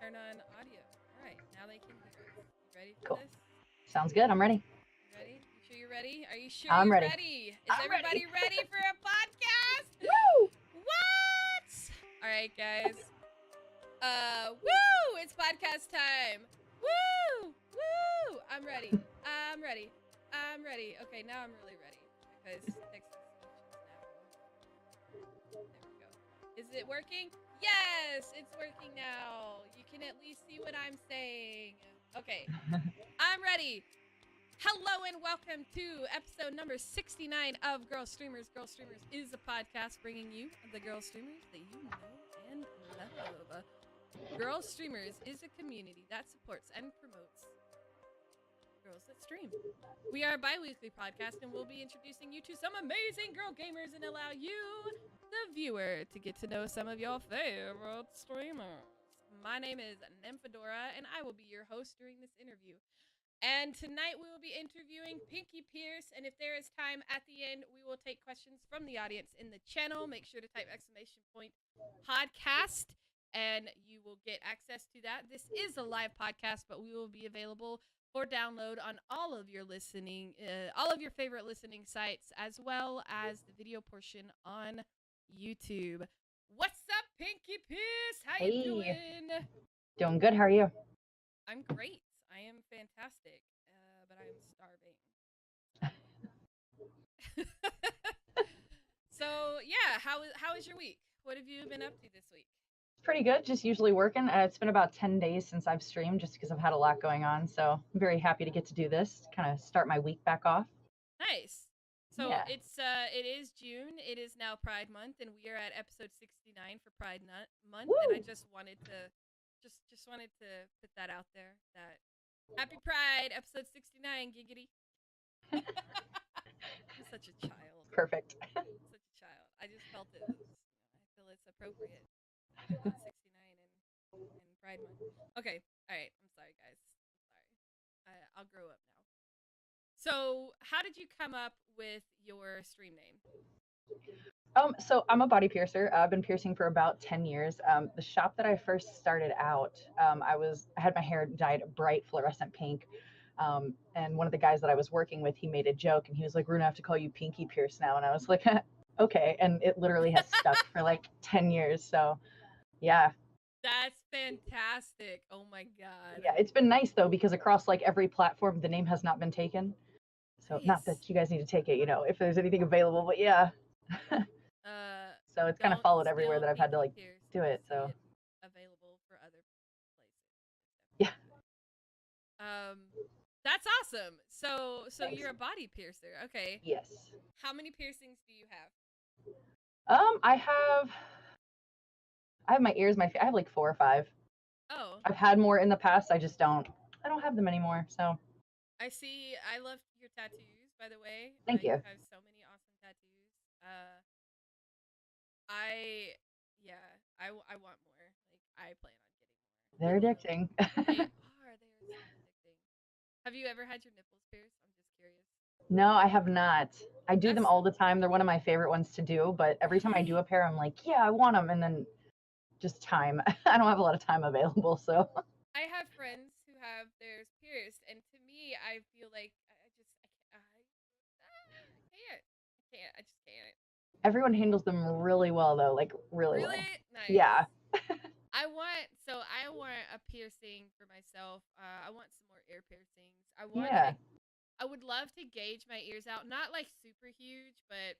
turn on audio. All right, now they can hear us. You ready for Cool. this? Sounds good. I'm ready. You ready? You sure you're ready? Are you sure I'm you're ready. ready? Is I'm everybody ready. ready for a podcast? Woo! What? All right, guys. Woo! It's podcast time. Woo! Woo! I'm ready. I'm ready. I'm ready. Okay, now I'm really ready because text to speech is now. There we go. Is it working? Yes, it's working now. You can at least see what I'm saying. Okay, I'm ready. Hello and welcome to episode number 69 of Girlstreamers. Girlstreamers is a podcast bringing you the girl streamers that you know and love. Girlstreamers is a community that supports and promotes girls that stream. We are a bi-weekly podcast and we'll be introducing you to some amazing girl gamers and allow you, the viewer, to get to know some of your favorite streamers. My name is Nymphadora and I will be your host during this interview. And tonight we will be interviewing PinkyPierce. And if there is time at the end, we will take questions from the audience in the channel. Make sure to type !podcast and you will get access to that. This is a live podcast, but we will be available for download on all of your favorite listening sites, as well as the video portion on YouTube. What's up, PinkyPierce? How you doing? Doing good. How are you? I'm great. I am fantastic, but I am starving. So yeah, how is your week? What have you been up to this week? Pretty good. Just usually working. It's been about 10 days since I've streamed just because I've had a lot going on. So I'm very happy to get to do this, kind of start my week back off. Nice. So Yeah. it is June. It is now Pride Month, and we are at episode 69 for Pride Month. Woo! And I just wanted to put that out there that Happy Pride, episode 69, Giggity. I'm such a child. Perfect. Such a child. I just felt it was, I feel it's appropriate. Episode 69 and Pride Month. Okay, all right. I'm sorry, guys. I'm sorry. I'll grow up now. So, how did you come up with your stream name? So I'm a body piercer. I've been piercing for about 10 years. The shop that I first started out, I had my hair dyed bright fluorescent pink. And one of the guys that I was working with, he made a joke and he was like, "We're gonna have to call you PinkyPierce now." And I was like, okay. And it literally has stuck for like 10 years. So yeah. That's fantastic. Oh my God. Yeah, it's been nice though, because across like every platform, the name has not been taken. So Nice. not that you guys need to take it, if there's anything available, but yeah. So it's kind of followed everywhere that I've had to like do it. So available for other places. Yeah. That's awesome. So Thanks. You're a body piercer. Okay. Yes. How many piercings do you have? I have my ears, I have like 4 or 5. Oh. I've had more in the past. I don't have them anymore. So I see. I love your tattoos, by the way. Thank you. You have so many awesome tattoos. I want more. Like, I plan on getting more. They're addicting. They are. They are so addicting. Have you ever had your nipples pierced? I'm just curious. No, I have not. I do them all the time. They're one of my favorite ones to do, but every time I do a pair, I'm like, yeah, I want them. And then just time. I don't have a lot of time available, so. I have friends who have theirs pierced, and to me, I feel like I can't. I just can't. Everyone handles them really well, though, like really well. Nice. Yeah. I want a piercing for myself. I want some more ear piercings. I would love to gauge my ears out, not like super huge, but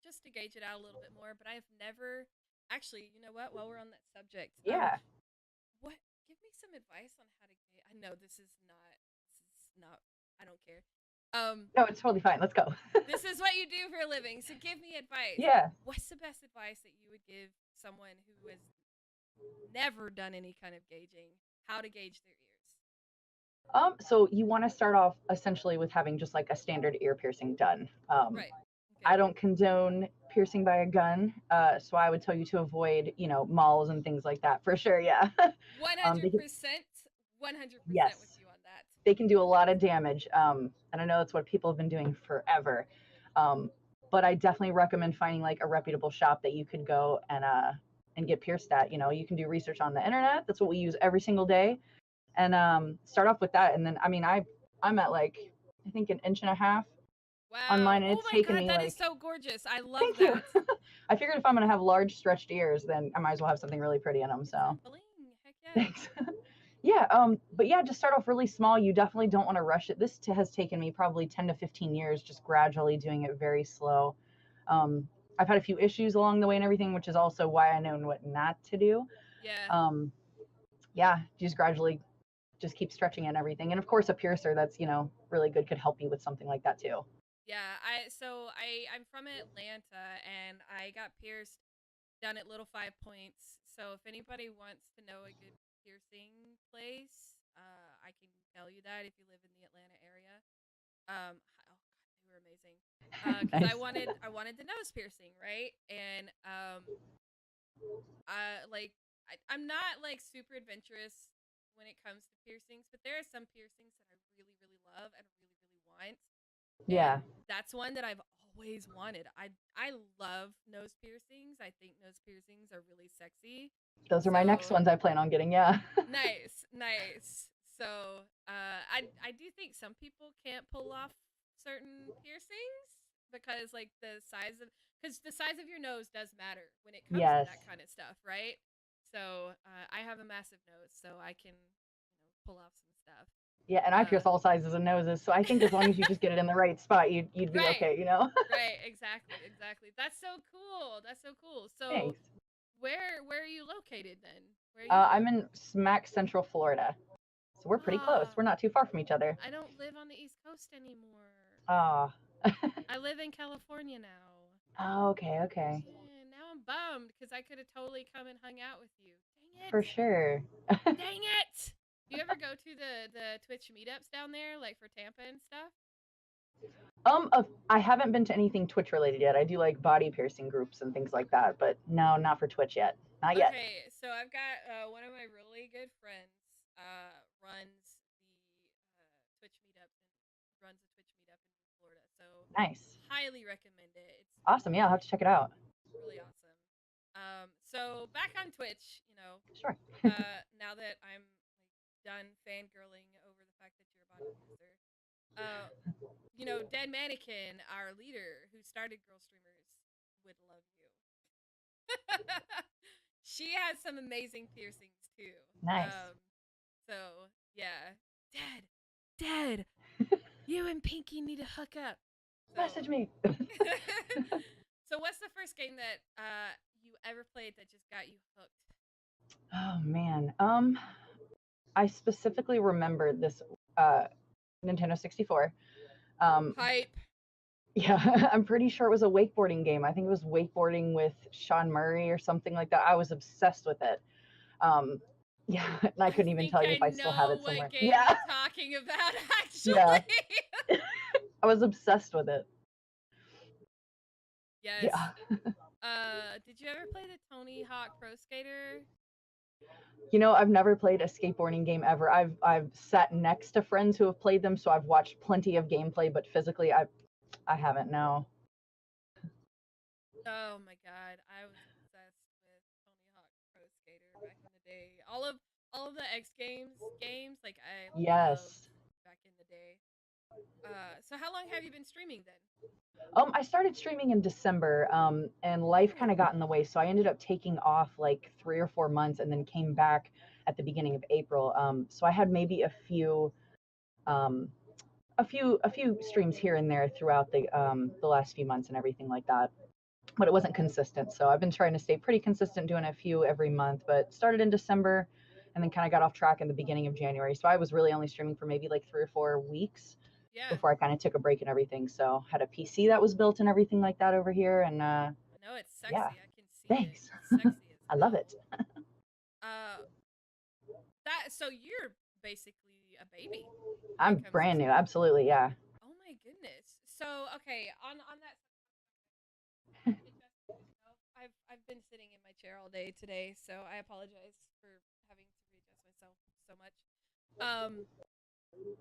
just to gauge it out a little bit more. But I've never actually. You know what? While we're on that subject, Yeah. Give me some advice on how to gauge. I know this is not. I don't care. No, it's totally fine. Let's go. This is what you do for a living, so give me advice. Yeah. What's the best advice that you would give someone who has never done any kind of gauging? How to gauge their ears? So you want to start off essentially with having just like a standard ear piercing done. Right. Okay. I don't condone piercing by a gun, so I would tell you to avoid, malls and things like that for sure. Yeah. 100%. 100% Yes. With you on that. They can do a lot of damage, and I know that's what people have been doing forever. But I definitely recommend finding like a reputable shop that you could go and and get pierced at. You know, you can do research on the internet. That's what we use every single day, and start off with that. And then, I mean, I'm at like I think an inch and a half on Wow. mine, and Oh it's my taken god, me that is like, so gorgeous. I love thank you. that. I figured if I'm gonna have large stretched ears, then I might as well have something really pretty in them. Get some So bling. Heck yeah. thanks. Yeah, but yeah, just start off really small. You definitely don't want to rush it. This has taken me probably 10 to 15 years, just gradually doing it very slow. Um, I've had a few issues along the way and everything, which is also why I know what not to do. Yeah. Um, yeah, just gradually just keep stretching it and everything. And of course, a piercer that's, really good could help you with something like that too. Yeah, I'm from Atlanta and I got pierced down at Little Five Points. So if anybody wants to know a good piercing place, I can tell you that if you live in the Atlanta area. Oh god, they were amazing. Because Nice. I wanted the nose piercing, right? And like I'm not like super adventurous when it comes to piercings, but there are some piercings that I really really love and really really want, and Yeah, that's one that I've always wanted. I love nose piercings. I think nose piercings are really sexy. those are my next So ones I plan on getting. Yeah. nice, nice. So I do think some people can't pull off certain piercings because like the size of your nose does matter when it comes to Yes. that kind of stuff, right? So I have a massive nose, so I can pull off some stuff. Yeah, and I Uh, pierce all sizes of noses, so I think as long as you just get it in the right spot, you'd be right, okay, you know? right, exactly, exactly. That's so cool. That's so cool. So Thanks. where are you located then? Where are you from? I'm in smack central Florida, so we're pretty close. Ah, We're not too far from each other. I don't live on the East Coast anymore. Ah. I live in California now. Oh, okay, okay. Yeah, now I'm bummed because I could have totally come and hung out with you. Dang it! For sure. Dang it! Do you ever go to the Twitch meetups down there, like for Tampa and stuff? I haven't been to anything Twitch related yet. I do like body piercing groups and things like that, but no, not for Twitch yet. Not yet. Okay, so I've got one of my really good friends runs the Twitch meetup and runs a Twitch meetup in Florida. So Nice. highly recommend it. It's Awesome. Yeah, I'll have to check it out. really awesome. So back on Twitch, Sure. now that I'm like done fangirling over the fact that you're a body piercer, uh, Dead Mannequin, our leader who started Girlstreamers, would love you. She has some amazing piercings too. Nice. Um, so yeah, Dad, you and Pinky need to hook up. So, Message me. so what's the first game that you ever played that just got you hooked? Oh man. I specifically remembered this Nintendo 64. Um, Hype. yeah, I'm pretty sure it was a wakeboarding game. I think it was wakeboarding with Sean Murray or something like that. I was obsessed with it. Um, yeah, and I I couldn't even think tell you I if I still have know it what somewhere. game Yeah, you're talking about. yeah, Actually, I was obsessed with it. yes. Yeah. Did you ever play the Tony Hawk Pro Skater? I've never played a skateboarding game ever. I've sat next to friends who have played them, so I've watched plenty of gameplay, but physically I haven't. No. Oh my god, I was obsessed with Tony Hawk Pro Skater back in the day. All of the X games, like I loved Yes. back in the day. So how long have you been streaming then? I started streaming in December, and life kind Ooh, of got in the way, so I ended up taking off like 3 or 4 months, and then came back at the beginning of April. So I had maybe um, a few streams here and there throughout the last few months and everything like that, but it wasn't consistent. So I've been trying to stay pretty consistent, doing a few every month. But started in December, and then kind of got off track in the beginning of January. So I was really only streaming for maybe like 3 or 4 weeks yeah. before I kind of took a break and everything. So had a PC that was built and everything like that over here, and I know it's yeah, sexy. I can see it. thanks. It's sexy as I love hell. it. Uh, so you're basically a baby when it I'm comes to brand new, streaming. absolutely, yeah. Oh my goodness. So okay, on that adjusting myself. I've been sitting in my chair all day today, so I apologize for having to readjust myself so much. Um,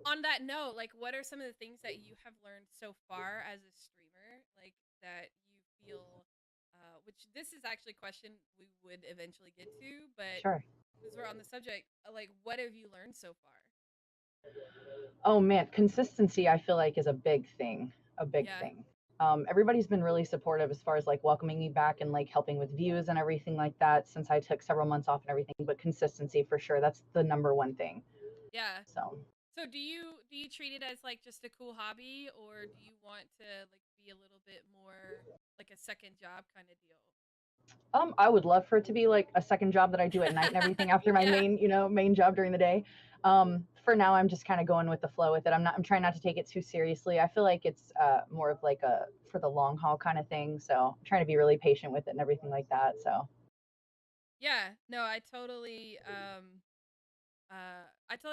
on that note, like, what are some of the things that you have learned so far as a streamer, like that you feel which this is actually a question we would eventually get to, but Sure. because we're on the subject, like, what have you learned so far? Oh man, consistency I feel like is a big thing. A big Yeah. thing. Everybody's been really supportive as far as like welcoming me back and like helping with views and everything like that since I took several months off and everything. But consistency for sure. That's the number one thing. Yeah. So So do you treat it as like just a cool hobby, or do you want to like be a little bit more like a second job kind of deal? I would love for it to be like a second job that I do at night and everything after my Yeah. main job during the day. For now, I'm just kind of going with the flow with it. I'm trying not to take it too seriously. I feel like it's more of like a for the long haul kind of thing. So I'm trying to be really patient with it and everything like that. So Yeah. No, I totally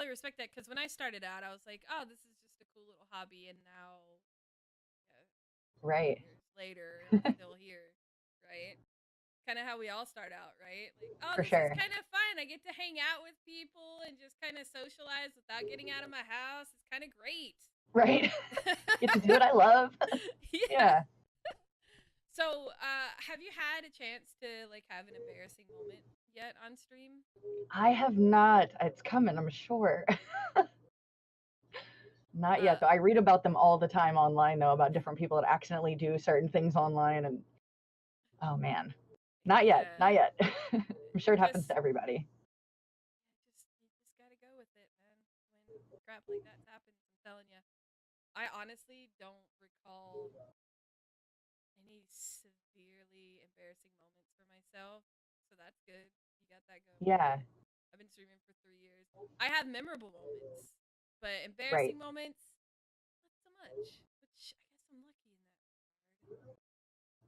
respect that, because when I started out, I was like, oh, this is just a cool little hobby, and now, yeah, right, 3 years later, I'm still here, right? Kind of how we all start out, right? Like, oh, for this is sure. kind of fun. I get to hang out with people and just kind of socialize without getting out of my house. It's kind of great. Right, get to do what I love. Yeah. Yeah, So, have you had a chance to like have an embarrassing moment yet on stream? I have not. It's coming, I'm sure. Not yet Uh, though. I read about them all the time online though about different people that accidentally do certain things online and oh man. Not yet. yeah. Not yet. I'm sure it happens Just to everybody. you just gotta go with it, man. When crap like that happens, I'm telling you. I honestly don't recall any severely embarrassing moments for myself, so that's good. You got that going for Yeah, you. I've been streaming for 3 years. I have memorable moments, but right. embarrassing moments, not so much. Which I guess I'm lucky in that regard.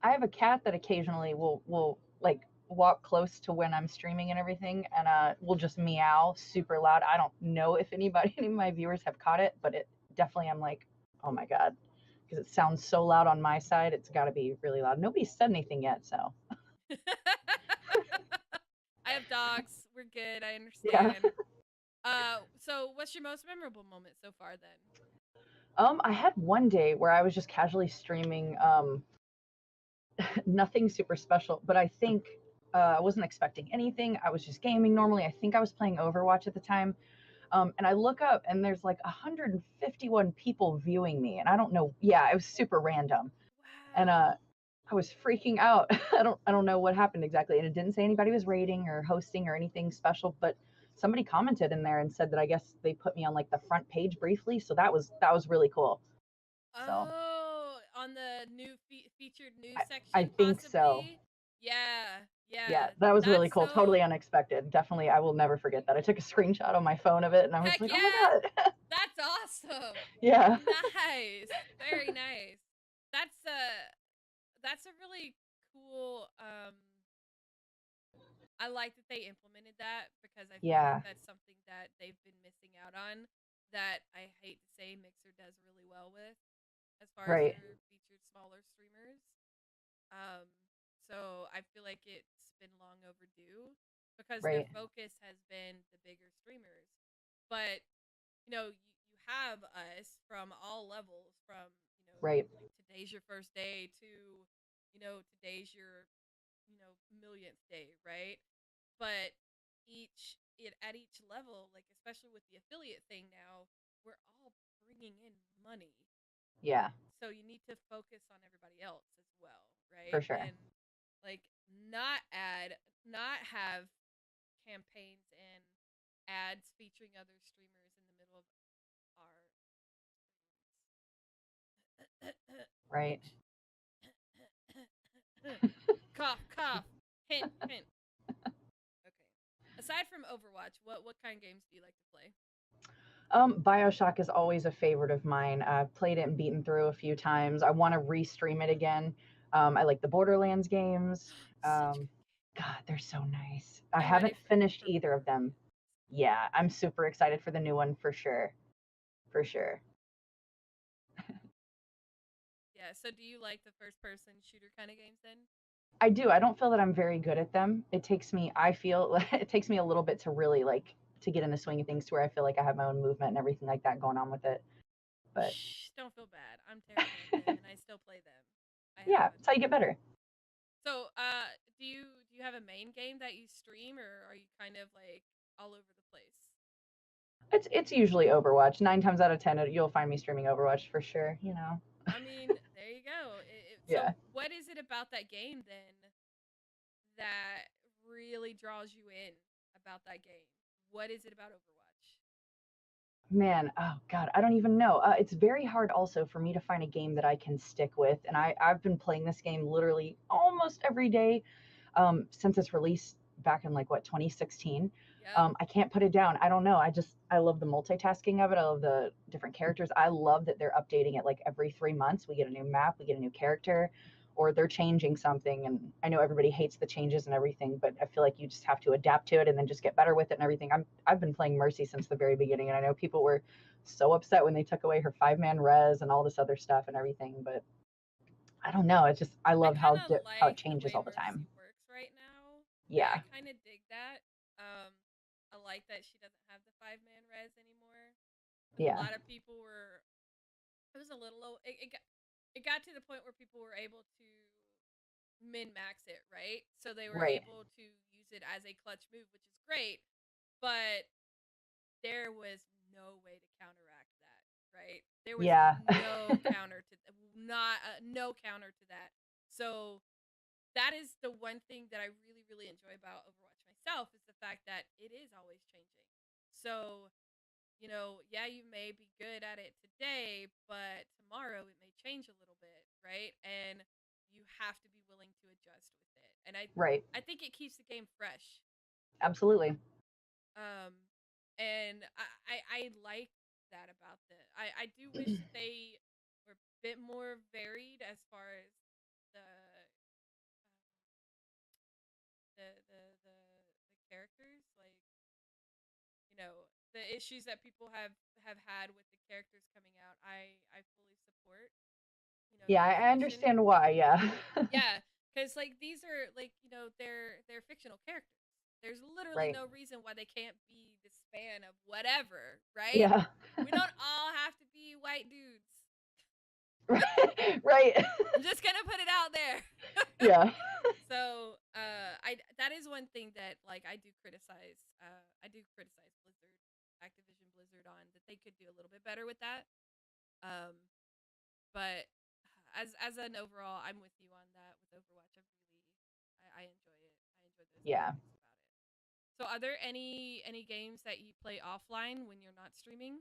I have a cat that occasionally will like walk close to when I'm streaming and everything and will just meow super loud. I don't know if any of my viewers have caught it, but it definitely I'm like, "Oh my god." Because it sounds so loud on my side, it's got to be really loud. Nobody's said anything yet, so. I have dogs. We're good. I Yeah. understand. So what's your most memorable moment so far then? I had one day where I was just casually streaming nothing super special, but I think I wasn't expecting anything. I was just gaming normally. I think I was playing Overwatch at the time. And I look up and there's like 151 people viewing me. And I don't know. Yeah, it was super random. And Wow. I was freaking out. I don't know what happened exactly. And it didn't say anybody was rating or hosting or anything special, but somebody commented in there and said that I guess they put me on like the front page briefly. So that was really cool. So Oh, on the new featured news I section, think so. possibly. Yeah, Yeah, yeah. that was really That's cool. Totally so. unexpected. Definitely, I will never forget that. I took a screenshot on my phone of it, and I was Heck like, "Oh my yeah, god!" that's awesome. Yeah, Nice, very nice. That's a that's a really cool. I like that they implemented that, because I feel like yeah, that's something that they've been missing out on. That I hate to say, Mixer does really well with, as far as right, their featured smaller streamers. Um, so I feel like it's been long overdue, because their right, focus has been the bigger streamers. But you have us from all levels, from right, like today's your first day to today's your millionth day, right? But at each level, like especially with the affiliate thing now, we're all bringing in money, yeah, so you need to focus on everybody else as well, for right? sure, And like not have campaigns and ads featuring other streamers in the middle of our right. itch. Cough, cough. Hint, hint. Okay. Aside from Overwatch, what kind of games do you like to play? BioShock is always a favorite of mine. I've played it and beaten through a few times. I want to restream it again. I like the Borderlands games. Such Um, good game. God, they're so nice. I I'm ready haven't finished for either of them. Yeah, I'm super excited for the new one for sure, for sure. Yeah, so do you like the first person shooter kind of games then? I do. I don't feel that I'm very good at them. I feel it takes me a little bit to really like to get in the swing of things to where I feel like I have my own movement and everything like that going on with it. But Shh, don't feel bad. I'm terrible at them and I still play them. I have yeah, fun it's how with you get them. better. So, do you have a main game that you stream, or are you kind of like all over the place? It's usually Overwatch. 9 times out of 10, you'll find me streaming Overwatch for sure. I mean, there you go. So, Yeah. what is it about that game then that really draws you in about that game? What is it about Overwatch? Man, oh God, I don't even know. It's very hard also for me to find a game that I can stick with, and I've been playing this game literally almost every day since its release back in like what 2016. Yep. I can't put it down. I don't know. I love the multitasking of it. I love the different characters. I love that they're updating it like every 3 months. We get a new map, we get a new character, or they're changing something. And I know everybody hates the changes and everything, but I feel like you just have to adapt to it and then just get better with it and everything. I've been playing Mercy since the very beginning, and I know people were so upset when they took away her 5-man res and all this other stuff and everything, but I don't know. It's just I I love kind of how it like the changes way all the time. Mercy works right now. I Yeah, kind of dig that. Um, I like that she doesn't have the 5-man res anymore. Because a yeah, lot of people were, it was a little low. It got to the point where people were able to min max it, right? So they were right. able to use it as a clutch move, which is great. But there was no way to counteract that, right? There was Yeah, no counter to not no counter to that. So that is the one thing that I really really enjoy about Overwatch myself is the fact that it is always changing. So, yeah, you may be good at it today, but tomorrow it may change a little bit, right? And you have to be willing to adjust with it. And right. I think it keeps the game fresh. Absolutely. Um, and I like that about I do wish that they were a bit more varied as far as the the characters, like, the issues that people have had with the characters coming out. I fully support, Yeah, the I decision. understand why. Yeah. Yeah, because like these are like, they're fictional characters. There's literally Right. no reason why they can't be the span of whatever, right? Yeah. We don't all have to be white dudes. Right. I'm just gonna put it out there. Yeah. So, I that is one thing that like I do criticize. I do criticize Blizzard, Activision Blizzard, on that they could do a little bit better with that. Um, but as an overall, I'm with you on that with Overwatch. I enjoy it. I enjoy those Yeah. aspects about it. So, are there any games that you play offline when you're not streaming?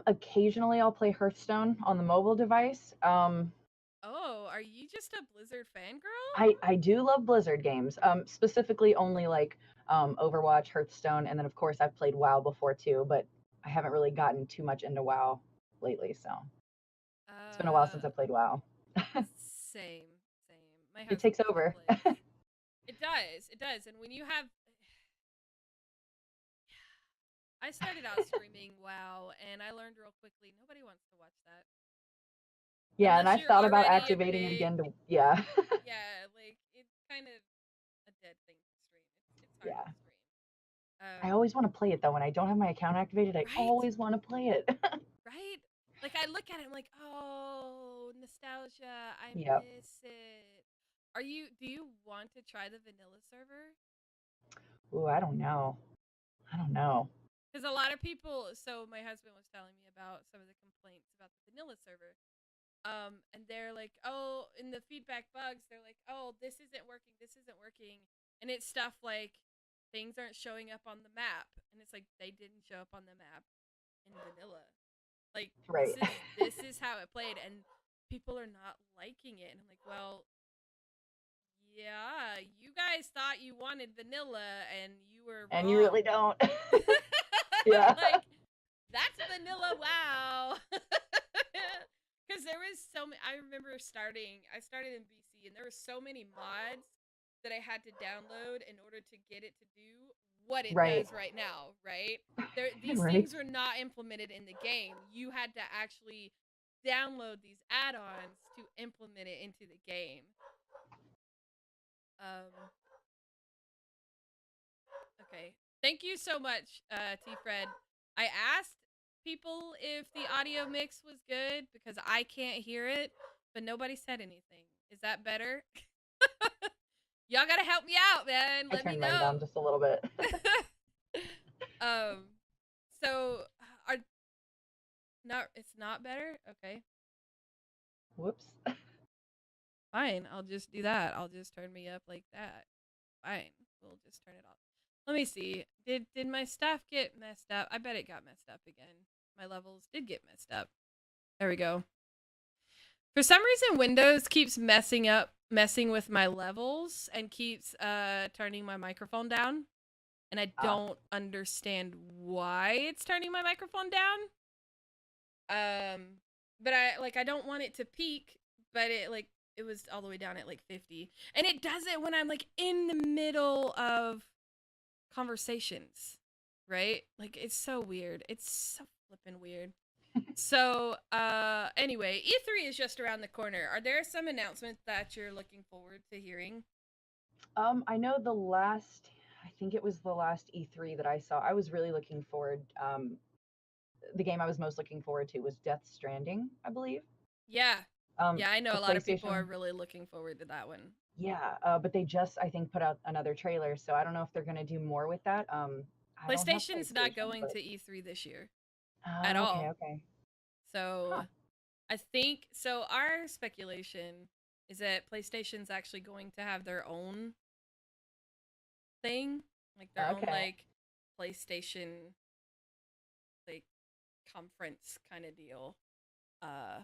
Occasionally I'll play Hearthstone on the mobile device. Oh, are you just a Blizzard fangirl? I do love Blizzard games. Specifically only like Overwatch, Hearthstone, and then of course I've played WoW before too, but I haven't really gotten too much into WoW lately, so it's been a while Uh, since I played WoW. same, same. My It husband takes still over. plays. It does, it does. And when you have, I started out streaming WoW, and I learned real quickly nobody wants to watch that Yeah, and unless I've you're thought about already a activating it big, again to yeah. yeah, like it's kind of a dead thing to stream. It's hard Yeah. to stream. I always want to play it though. When I don't have my account activated, I Right, always want to play it. right. Like I look at it, I'm like, oh, nostalgia. I Yep. miss it. Are you? Do you want to try the vanilla server? Ooh, I don't know. I don't know. Because a lot of people. So my husband was telling me about some of the complaints about the vanilla server. And they're like, oh, in the feedback bugs, they're like, oh, this isn't working, and it's stuff like things aren't showing up on the map, and it's like they didn't show up on the map in vanilla. Like Right. this is how it played, and people are not liking it, and I'm like, well, yeah, you guys thought you wanted vanilla, and you were And you wrong. really don't. Yeah. Like that's vanilla, wow. Because there was so many. I remember I started in BC, and there were so many mods that I had to download in order to get it to do what it Right. does right now, right? These Right. things were not implemented in the game. You had to actually download these add-ons to implement it into the game. Um, okay. Thank you so much, T Fred. I asked people if the audio mix was good because I can't hear it, but nobody said anything. Is that better? Y'all gotta help me out, man. I Let me turned mine down know. just a little bit. um, so are it's not better? Okay. Whoops. Fine. I'll just do that. I'll just turn me up like that. Fine. We'll just turn it off. Let me see. Did my stuff get messed up? I bet it got messed up again. My levels did get messed up. There we go. For some reason, Windows keeps messing with my levels and keeps turning my microphone down. And I don't understand why it's turning my microphone down. But I don't want it to peak, but it was all the way down at like 50. And it does it when I'm like in the middle of conversations, right? Like it's so weird. It's so flippin' weird. So, anyway, E3 is just around the corner. Are there some announcements that you're looking forward to hearing? I know I think it was the last E3 that I saw. I was really looking forward. The game I was most looking forward to was Death Stranding, I believe. Yeah. Yeah, I know The a lot of people are PlayStation. really looking forward to that one. Yeah, but they just, I think, put out another trailer, so I don't know if they're gonna do more with that. I don't have PlayStation's not PlayStation, going but to E3 this year at okay, all. okay. Huh. So, I think so our speculation is that PlayStation's actually going to have their own thing, like their own Okay. like PlayStation like conference kind of deal. Uh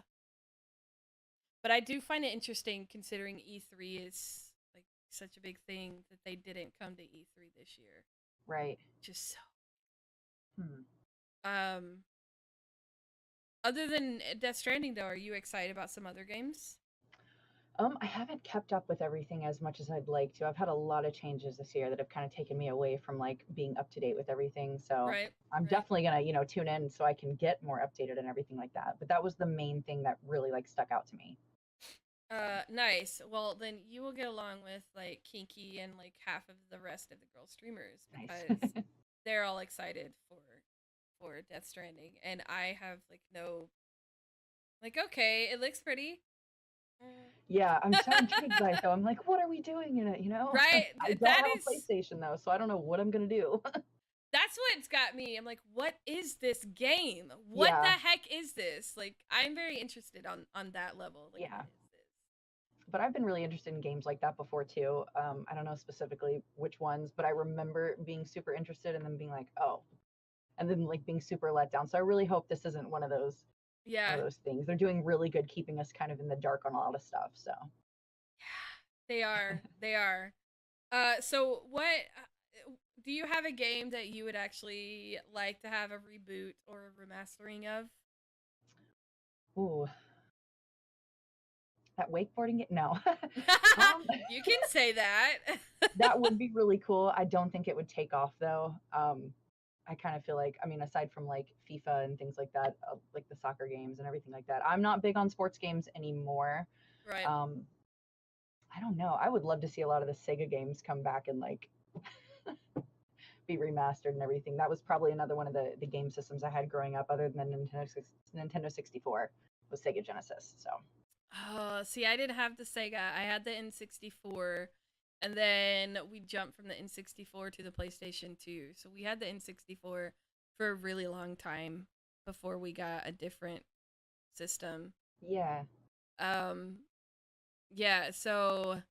but I do find it interesting considering E3 is like such a big thing that they didn't come to E3 this year. Right. Just so Hmm. um other than Death Stranding though, are you excited about some other games? I haven't kept up with everything as much as I'd like to. I've had a lot of changes this year that have kind of taken me away from like being up to date with everything. So Right, I'm right. definitely gonna, tune in so I can get more updated and everything like that. But that was the main thing that really like stuck out to me. Nice. Well, then you will get along with like Kinky and like half of the rest of the girl streamers because Nice. they're all excited for Death Stranding, and I have like no like okay, it looks pretty. Yeah, I'm so intrigued by it though. I'm like, what are we doing in it? Right? I don't That have a is PlayStation though, so I don't know what I'm gonna do. that's what's got me. I'm like, what is this game? What the Yeah, heck is this? Like, I'm very interested on that level. Like, what yeah. is this? But I've been really interested in games like that before too. I don't know specifically which ones, but I remember being super interested and then being like, oh, and then like being super let down. So I really hope this isn't one Yeah, of those things. They're doing really good keeping us kind of in the dark on a lot of stuff. So they are. They are. So what? Do you have a game that you would actually like to have a reboot or a remastering of? ooh, that wakeboarding no. um You can say that. that would be really cool. I don't think it would take off though. I kind of feel like, I mean, aside from like FIFA and things like that, like the soccer games and everything like that, I'm not big on sports games anymore. Right. Um, I don't know. I would love to see a lot of the Sega games come back and like be remastered and everything. That was probably another one of the game systems I had growing up, other than Nintendo 64 was Sega Genesis. So Oh, see, I didn't have the Sega. I had the N64, and then we jumped from the N64 to the PlayStation 2. So we had the N64 for a really long time before we got a different system. yeah, Um, yeah, so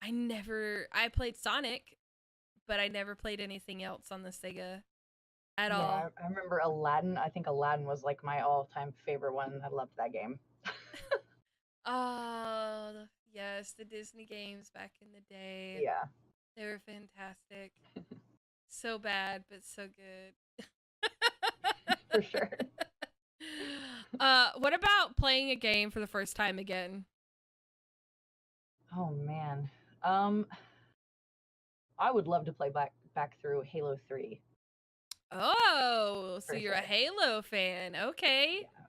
I played Sonic, but I never played anything else on the Sega at yeah. all. I remember Aladdin. I think Aladdin was like my all-time favorite one. I loved that game. Oh, yes, the Disney games back in the day. Yeah, They were fantastic. So bad, but so good. for sure. What about playing a game for the first time again? Oh man. Um, I would love to play back through Halo 3 Oh, so for you're a sure. Halo fan. Okay. Yeah.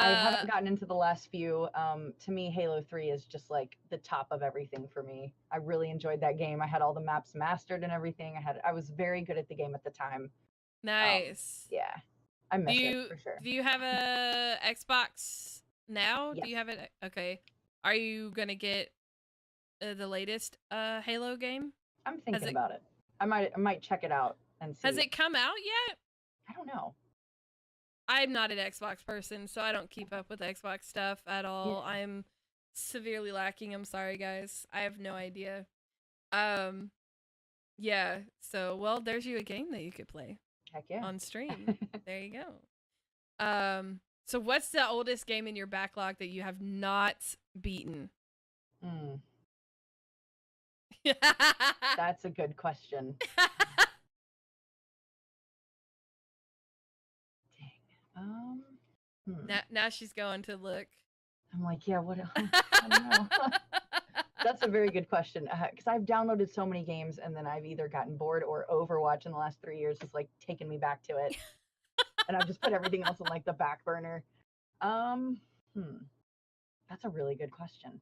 I Uh, haven't gotten into the last few. To me, Halo 3 is just like the top of everything for me. I really enjoyed that game. I had all the maps mastered and everything. I was very good at the game at the time. nice. Yeah, I Do miss it you for sure. do you have a Xbox now? Do Yes. you have it? Okay. Are you gonna get the latest Halo game? I'm thinking about it. I might check it out and see. Has it come out yet? I don't know. I'm not an Xbox person, so I don't keep up with Xbox stuff at all. Yeah. I'm severely lacking. I'm sorry, guys. I have no idea. Yeah. So, well, there's you a game that you could play. Heck yeah. On stream. There you go. So what's the oldest game in your backlog that you have not beaten? That's a good question. Dang. Now she's going to look. I'm like, yeah, what? I don't know. That's a very good question, because I've downloaded so many games and then I've either gotten bored or Overwatch in the last 3 years has like taken me back to it, and I've just put everything else on like the back burner. That's a really good question.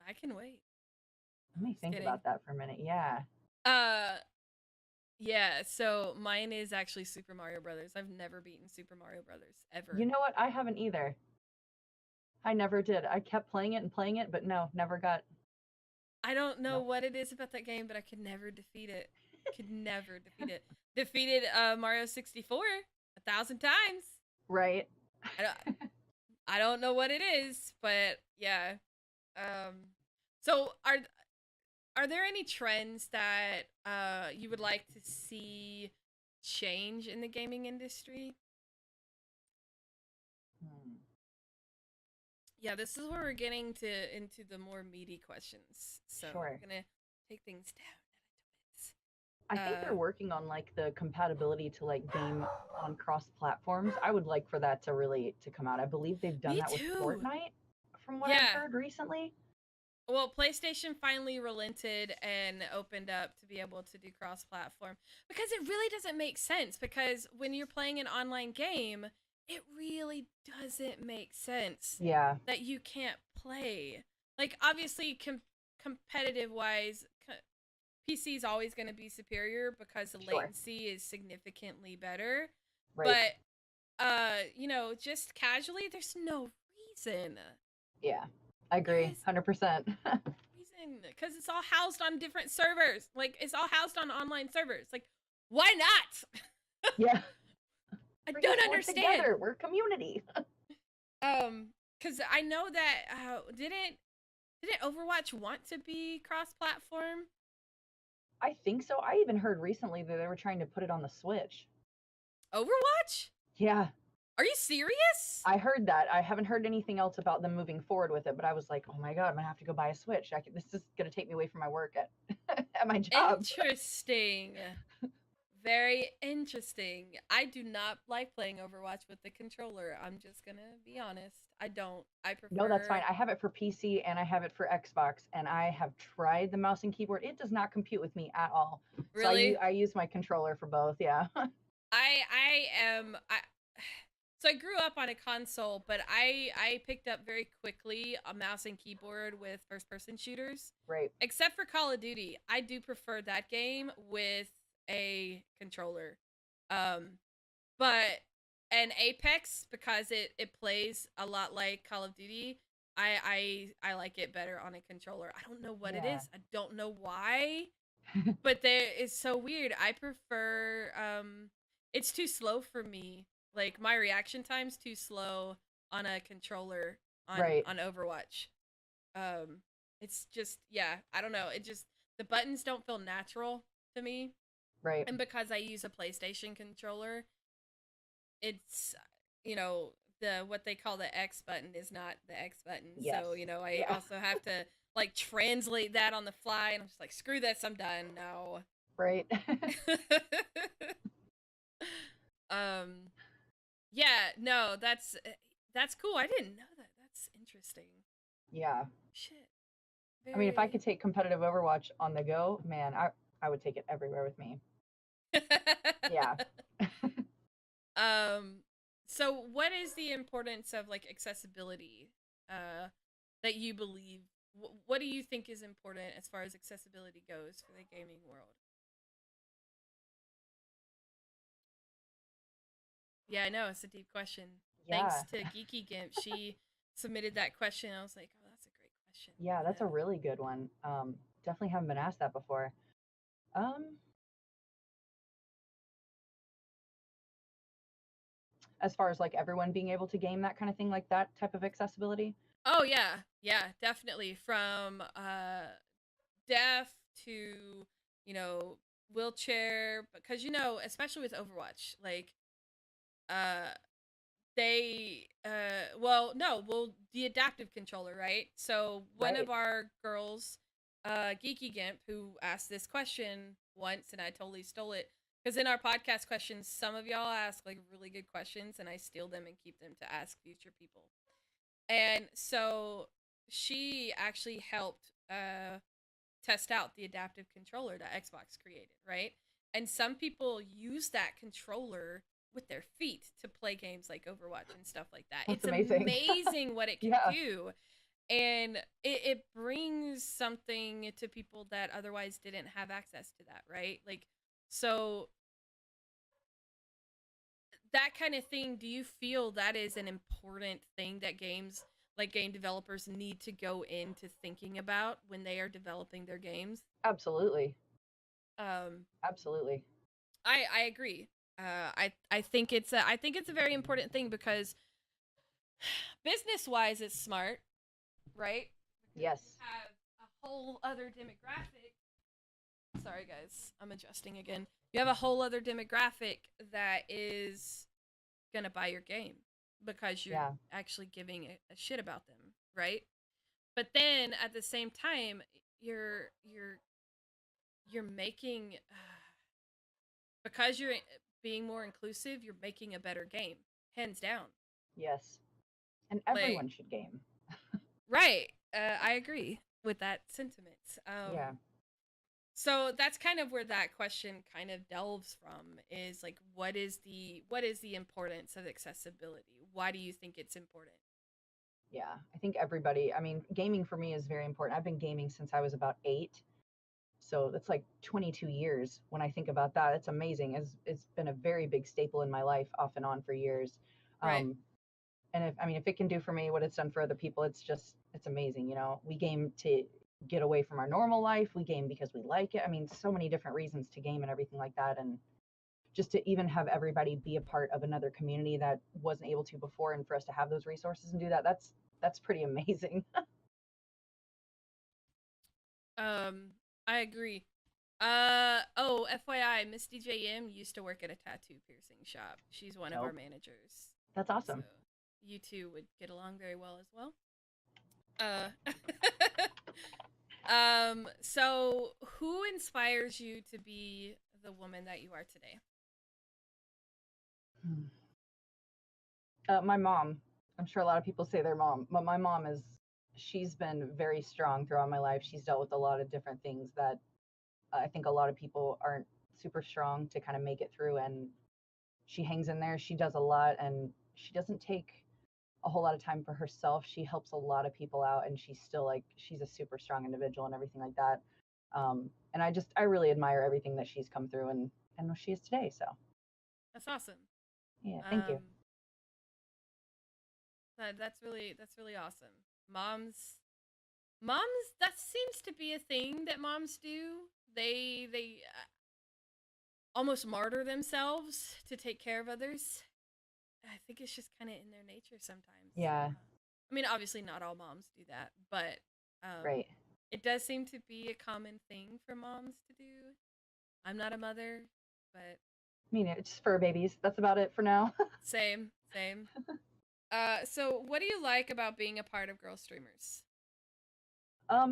I can wait. Let me think about that for a minute. Yeah. Yeah, so mine is actually Super Mario Brothers. I've never beaten Super Mario Brothers, ever. You know what? I haven't either. I never did. I kept playing it, but no, never got. I don't know what it is about that game, but I could never defeat it. Could never defeat it. Defeated Mario 64 1,000 times. Right. I don't know what it is, but yeah. So are there any trends that you would like to see change in the gaming industry? Yeah, this is where we're getting into the more meaty questions. So sure. We're gonna take things down. I think they're working on like the compatibility to like game on cross platforms. I would like for that to come out. I believe they've done that with Fortnite, from what I've heard recently. Well, PlayStation finally relented and opened up to be able to do cross-platform, because it really doesn't make sense, because when you're playing an online game, it really doesn't make sense that you can't play. Like, obviously, competitive-wise, PC is always going to be superior because the latency is significantly better. Right. But, you know, just casually, there's no reason. Yeah. I agree, 100%. Because it's all housed on different servers. Like, it's all housed on online servers. Like, why not? Yeah. I don't understand. Together. We're a community. Because I know that didn't Overwatch want to be cross-platform? I think so. I even heard recently that they were trying to put it on the Switch. Overwatch? Yeah. Are you serious? I heard that. I haven't heard anything else about them moving forward with it, but I was like, oh my God, I'm going to have to go buy a Switch. This is going to take me away from my work at my job. Interesting. Very interesting. I do not like playing Overwatch with the controller. I'm just going to be honest. I don't. I prefer... No, that's fine. I have it for PC and I have it for Xbox, and I have tried the mouse and keyboard. It does not compute with me at all. Really? So I use my controller for both, yeah. So I grew up on a console, but I picked up very quickly a mouse and keyboard with first-person shooters. Right. Except for Call of Duty. I do prefer that game with a controller. And Apex, because it plays a lot like Call of Duty, I like it better on a controller. I don't know what it is. I don't know why. But it's so weird. I prefer it's too slow for me. Like, my reaction time's too slow on a controller on Overwatch. It's just, I don't know. It just, the buttons don't feel natural to me. Right. And because I use a PlayStation controller, it's, you know, what they call the X button is not the X button. Yes. So, you know, I also have to like translate that on the fly, and I'm just like, screw this, I'm done. No. Right. Yeah, no, that's cool. I didn't know that. That's interesting. Yeah. Shit. I mean, if I could take competitive Overwatch on the go, man, I would take it everywhere with me. Yeah. So what is the importance of like accessibility that you believe? What do you think is important as far as accessibility goes for the gaming world? Yeah, I know, it's a deep question. Yeah. Thanks to Geeky Gimp, she submitted that question. I was like, oh, that's a question. Yeah, that's a really good one. Definitely haven't been asked that before. Um, as far as like everyone being able to game, that kind of thing, like that type of accessibility. Oh yeah, yeah, definitely. From deaf to, you know, wheelchair, because you know, especially with Overwatch, like uh they well, no, well, the adaptive controller, right? So one of Right. our girls, Geeky Gimp, who asked this question once and I totally stole it, because in our podcast questions, some of y'all ask like really good questions and I steal them and keep them to ask future people. And so she actually helped test out the adaptive controller that Xbox created, right? And some people use that controller with their feet to play games like Overwatch and stuff like that. That's It's amazing. amazing what it can Yeah, do. And it brings something to people that otherwise didn't have access to that, right? Like, so that kind of thing, do you feel that is an important thing that games, like game developers, need to go into thinking about when they are developing their games? absolutely. Um, Absolutely. I agree. I think it's a very important thing because business wise, it's smart, right? Because you Yes. have a whole other demographic. Sorry, guys, I'm adjusting again. You have a whole other demographic that is gonna buy your game because you're Yeah. actually giving a shit about them, right? But then at the same time, you're you're making because you're being more inclusive, you're making a better game, hands down. Yes. And Like, everyone should game. right? I agree with that sentiment. Yeah. So that's kind of where that question kind of delves from is like, what is the importance of accessibility? Why do you think it's important? Yeah. I think everybody, I mean, gaming for me is very important. I've been gaming since I was about 8. So that's like 22 years. When I think about that, it's amazing. It's been a very big staple in my life off and on for years. Right. Um, and if I mean, if it can do for me what it's done for other people, it's amazing. You know, we game to get away from our normal life. We game because we like it. I mean, so many different reasons to game and everything like that. And just to even have everybody be a part of another community that wasn't able to before, and for us to have those resources and do that, that's pretty amazing. Um, I agree. Oh, FYI, Miss DJM used to work at a tattoo piercing shop. She's one of our Nope. managers. That's So awesome. you two would get along very well as well. Uh so who inspires you to be the woman that you are today? My mom. I'm sure a lot of people say their mom, but my mom is. She's been very strong throughout my life. She's dealt with a lot of different things that I think a lot of people aren't super strong to kind of make it through. And she hangs in there. She does a lot, and she doesn't take a whole lot of time for herself. She helps a lot of people out, and she's still like she's a super strong individual and everything like that. And I really admire everything that she's come through and she is today. So That's awesome. yeah, thank you. Um that's really awesome. Moms moms that seems to be a thing that moms do. They almost martyr themselves to take care of others. I think it's just kind of in their nature sometimes. Yeah, I mean, obviously, not all moms do that, but um, right. it does seem to be a common thing for moms to do. I'm not a mother, but I mean, it's fur babies. That's about it for now. same, same. So what do you like about being a part of Girl Streamers?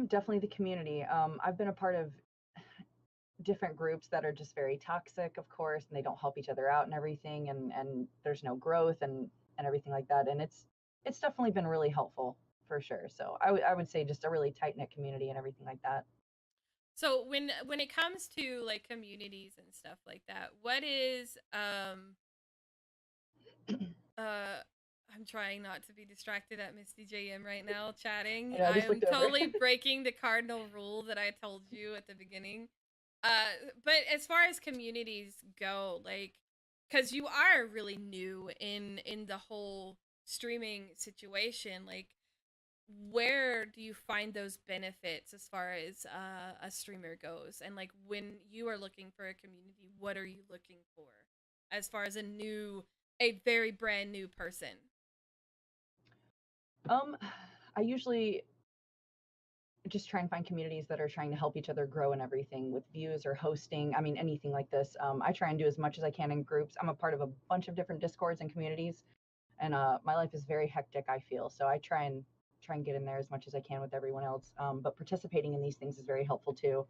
Definitely the community. I've been a part of different groups that are just very toxic, of course, and they don't help each other out and everything, and there's no growth and everything like that. And it's definitely been really helpful for sure. So I would say just a really tight knit community and everything like that. So when it comes to like communities and stuff like that, what is uh I'm trying not to be distracted at Miss DJM right now chatting. I I just am looked over. totally breaking the cardinal rule that I told you at the beginning. But as far as communities go, like, because you are really new in the whole streaming situation, like, where do you find those benefits as far as a streamer goes? And like when you are looking for a community, what are you looking for as far as a very brand new person? I usually just try and find communities that are trying to help each other grow and everything with views or hosting. I mean, anything like this. I try and do as much as I can in groups. I'm a part of a bunch of different discords and communities, and my life is very hectic, I feel. So I try and get in there as much as I can with everyone else. But participating in these things is very helpful too.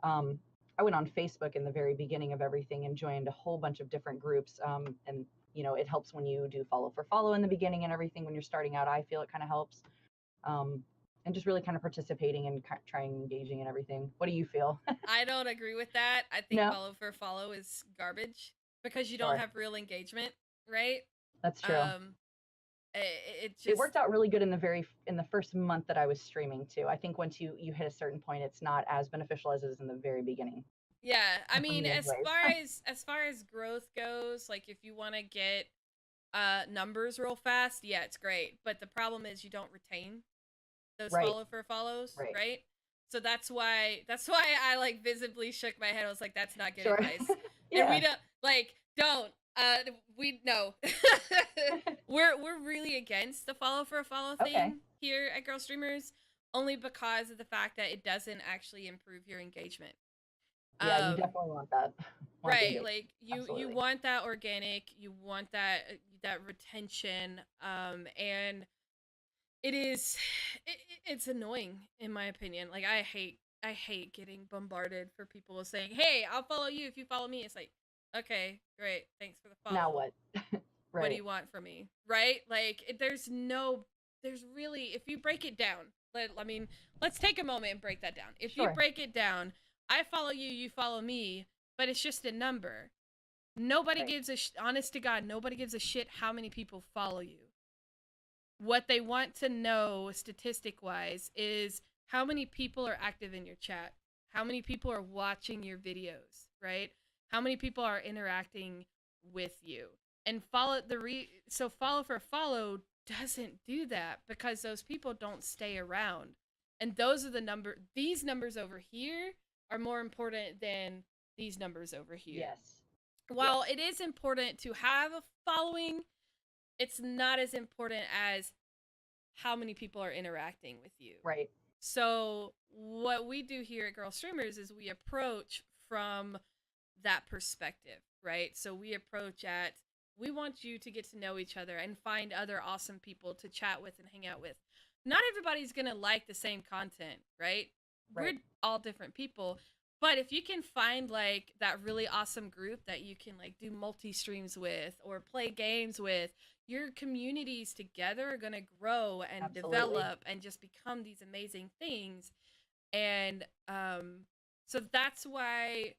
um, I went on Facebook in the very beginning of everything and joined a whole bunch of different groups. And it helps when you do follow for follow in the beginning and everything when you're starting out. I feel it kind of helps. Um, and just really kind of participating and trying engaging and everything. What do you feel? I don't agree with that. I think No, follow for follow is garbage because you don't sure, have real engagement, right? that's true. Um, it It just worked out really good in the first month that I was streaming too. I think once you hit a certain point, it's not as beneficial as it is in the very beginning. yeah. I For mean, me, anyways. as far as growth goes, like if you want to get numbers real fast, yeah, it's great. But the problem is you don't retain those Right, follow for follows, right. right? So that's why I like visibly shook my head. I was like, that's not good Sure. advice. And we Yeah. don't we no. We're really against the follow for a follow Okay. thing here at Girl Streamers only because of the fact that it doesn't actually improve your engagement. Yeah, you Um definitely want that. Want the right, engagement. like you Absolutely. want that organic, you want that retention and it is it's annoying in my opinion. Like I hate getting bombarded for people saying, "Hey, I'll follow you if you follow me." It's like, "Okay, great. Thanks for the Now follow. what? What do Right. you want from me?" Right? Like there's really if you break it down. I mean, let's take a moment and break that down. If you Sure. break it down, I follow you, you follow me, but it's just a number. Nobody Right. gives honest to God, nobody gives a shit how many people follow you. What they want to know statistic wise is how many people are active in your chat, how many people are watching your videos, right? How many people are interacting with you. And follow for follow doesn't do that because those people don't stay around. And these numbers over here are more important than these numbers over here. Yes. While Yes. it is important to have a following, it's not as important as how many people are interacting with you. Right. So what we do here at Girl Streamers is we approach from that perspective, right? So we want you to get to know each other and find other awesome people to chat with and hang out with. Not everybody's going to like the same content, right? We're Right. all different people. But if you can find like that really awesome group that you can like do multi streams with or play games with, your communities together are going to grow and Absolutely. develop and just become these amazing things. And so that's why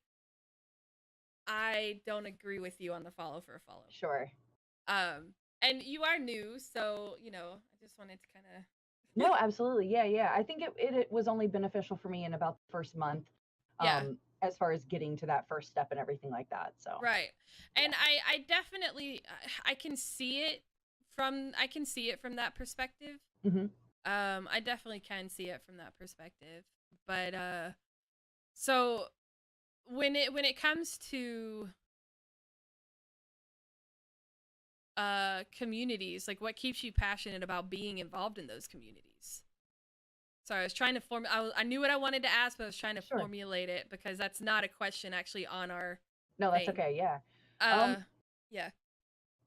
I don't agree with you on the follow for a follow. Sure. And you are new, so I just wanted to kind No, of absolutely. Yeah, yeah. I think it was only beneficial for me in about the first month, yeah, as far as getting to that first step and everything like that. So right. yeah. And I definitely I can see it from that perspective. Hmm. I definitely can see it from that perspective. But so when it comes to communities, like what keeps you passionate about being involved in those communities? Sorry, I was trying to I knew what I wanted to ask, but I was trying to Sure. formulate it because that's not a question actually on our No, that's thing. okay. Yeah. Uh, Um, yeah,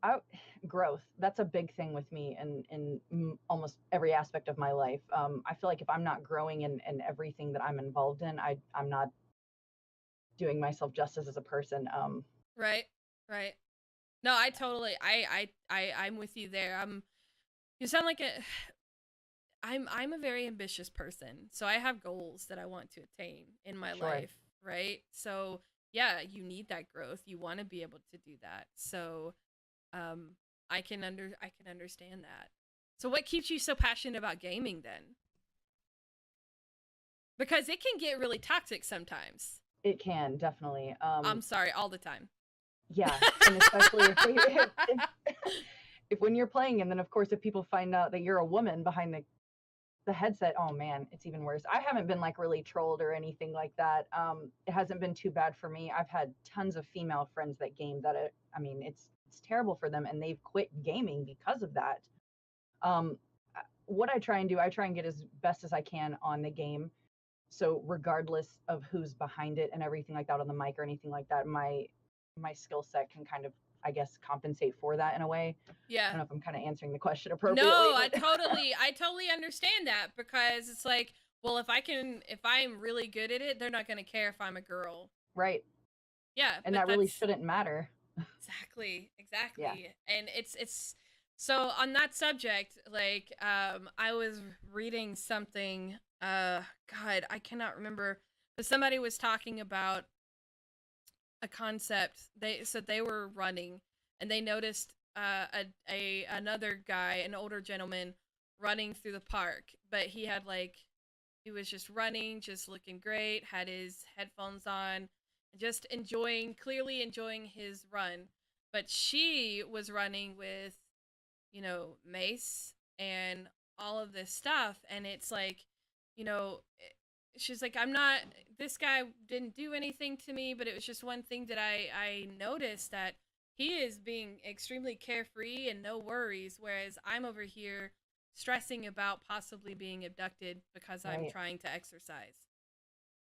I growth. That's a big thing with me in almost every aspect of my life. I feel like if I'm not growing in everything that I'm involved in, I'm not doing myself justice as a person. right, right. No, I totally, I'm with you there. You sound like I'm a very ambitious person, so I have goals that I want to attain in my Sure. life, right? So yeah, you need that growth. You want to be able to do that. So, um, I can understand that. So what keeps you so passionate about gaming then? Because it can get really toxic sometimes. It can definitely. I'm sorry, all the time. Yeah, and especially if when you're playing, and then of course if people find out that you're a woman behind the headset, oh man, it's even worse. I haven't been like really trolled or anything like that. It hasn't been too bad for me. I've had tons of female friends that game that I mean, it's terrible for them, and they've quit gaming because of that. Um, what I try and do, I try and get as best as I can on the game. So regardless of who's behind it and everything like that on the mic or anything like that, my skill set can kind of, I guess, compensate for that in a way. I Yeah. don't know if I'm kind of answering the question appropriately, No, I but totally understand that, because it's like, well, if I'm really good at it, they're not going to care if I'm a girl. right. Yeah, And but that really that's shouldn't matter. exactly, Yeah. and it's so on that subject, like, I was reading something, God, I cannot remember, but somebody was talking about a concept. They said they were running, and they noticed another guy, an older gentleman, running through the park, but he was just running, just looking great, had his headphones on, just clearly enjoying his run. But she was running with, mace and all of this stuff, and it's like, you know, she's like, this guy didn't do anything to me, but it was just one thing that I noticed, that he is being extremely carefree and no worries, whereas I'm over here stressing about possibly being abducted because I'm Right. trying to exercise,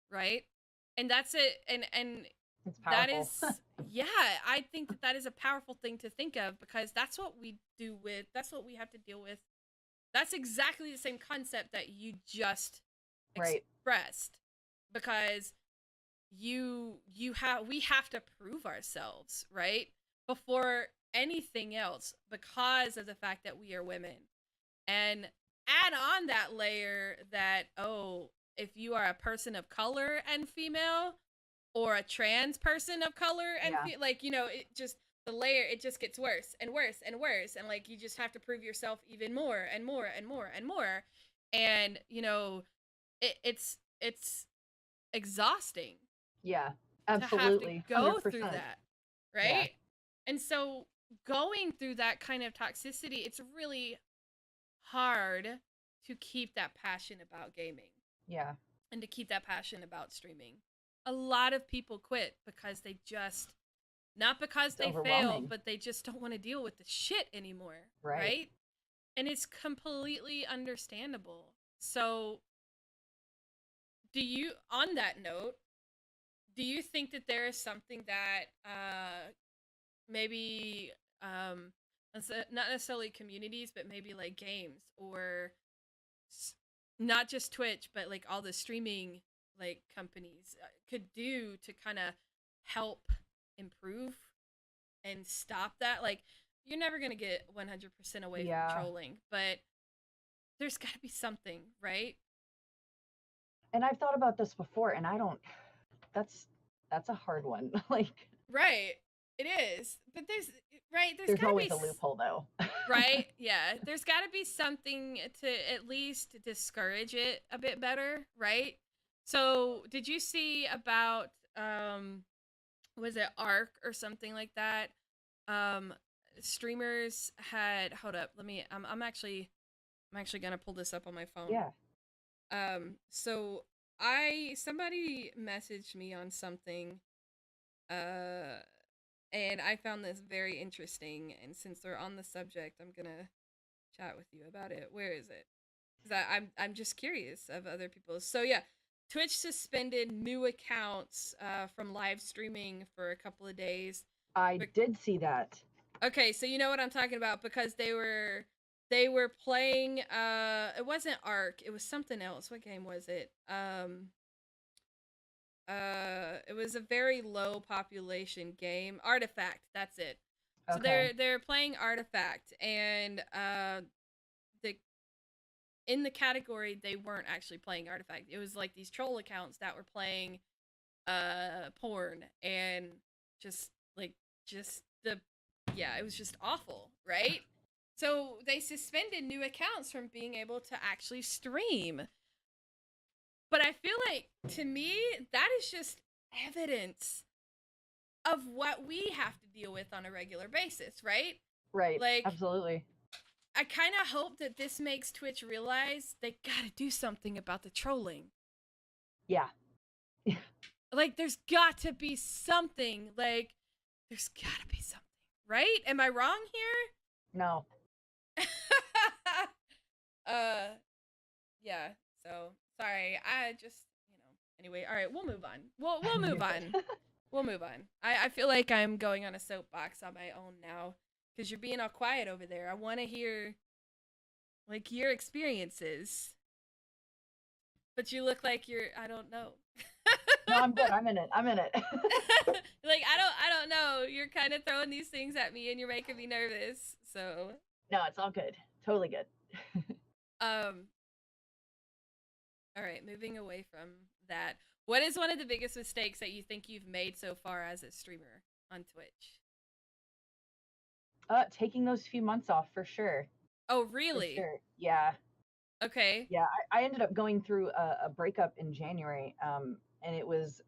right? And that's it. And It's that powerful. is, yeah, I think that is a powerful thing to think of, because that's what we have to deal with. That's exactly the same concept that you just Right. expressed, because we have to prove ourselves, right, before anything else, because of the fact that we are women. And add on that layer that, oh, if you are a person of color and female, or a trans person of color and Yeah. like, it just, the layer, it just gets worse and worse and worse, and like, you just have to prove yourself even more and more and more and more. And it's exhausting Yeah. to have to Absolutely. go through 100%. that, Yeah. right? And so, going through that kind of toxicity, it's really hard to keep that passion about gaming, Yeah. and to keep that passion about streaming. A lot of people quit because they just, not because It's they failed, overwhelming. but they just don't want to deal with the shit anymore, Right. right? And it's completely understandable. So, on that note, do you think that there is something that, maybe, not necessarily communities, but maybe like games, or not just Twitch, but like all the streaming like companies, could do to kind of help improve and stop that? Like, you're never going to get 100% away from Yeah. trolling, but there's got to be something, right? And I've thought about this before, and I don't, that's that's a hard one. Like, Right. It is. But there's there's got to be always a loophole though. right? Yeah. There's got to be something to at least discourage it a bit better, right? So, did you see about, was it Arc or something like that? Um Streamers had, hold up, let me, I'm actually going to pull this up on my phone. Yeah. So I somebody messaged me on something, uh and I found this very interesting, and since they're on the subject, I'm gonna chat with you about it. Where is it? Because I'm just curious of other people's. So yeah, Twitch suspended new accounts from live streaming for a couple of days. I did see that. Okay, so you know what I'm talking about, because they were playing, it wasn't Ark, it was something else. What game was it? It was a very low population game. Artifact, that's it. So Okay. they're playing Artifact, and the in the category, they weren't actually playing Artifact. It was like these troll accounts that were playing porn, and just like, just the yeah, it was just awful, right? So they suspended new accounts from being able to actually stream. But I feel like, to me, that is just evidence of what we have to deal with on a regular basis, right? Right. Like, Absolutely. I kind of hope that this makes Twitch realize they gotta do something about the trolling. Yeah. Like, there's got to be something. Like, there's gotta be something, right? Am I wrong here? No. Yeah. So sorry. I just, Anyway, all right. We'll move on. We'll move on. We'll move on. I feel like I'm going on a soapbox on my own now because you're being all quiet over there. I want to hear like your experiences, but you look like you're. I don't know. No, I'm good. I'm in it. I'm in it. Like I don't know. You're kind of throwing these things at me and you're making me nervous. So No, it's all good. Totally good. um all right, moving away from that. What is one of the biggest mistakes that you think you've made so far as a streamer on Twitch? Taking those few months off for sure. Oh, For really? sure. Yeah. Okay. Yeah. I ended up going through a breakup in January. And it was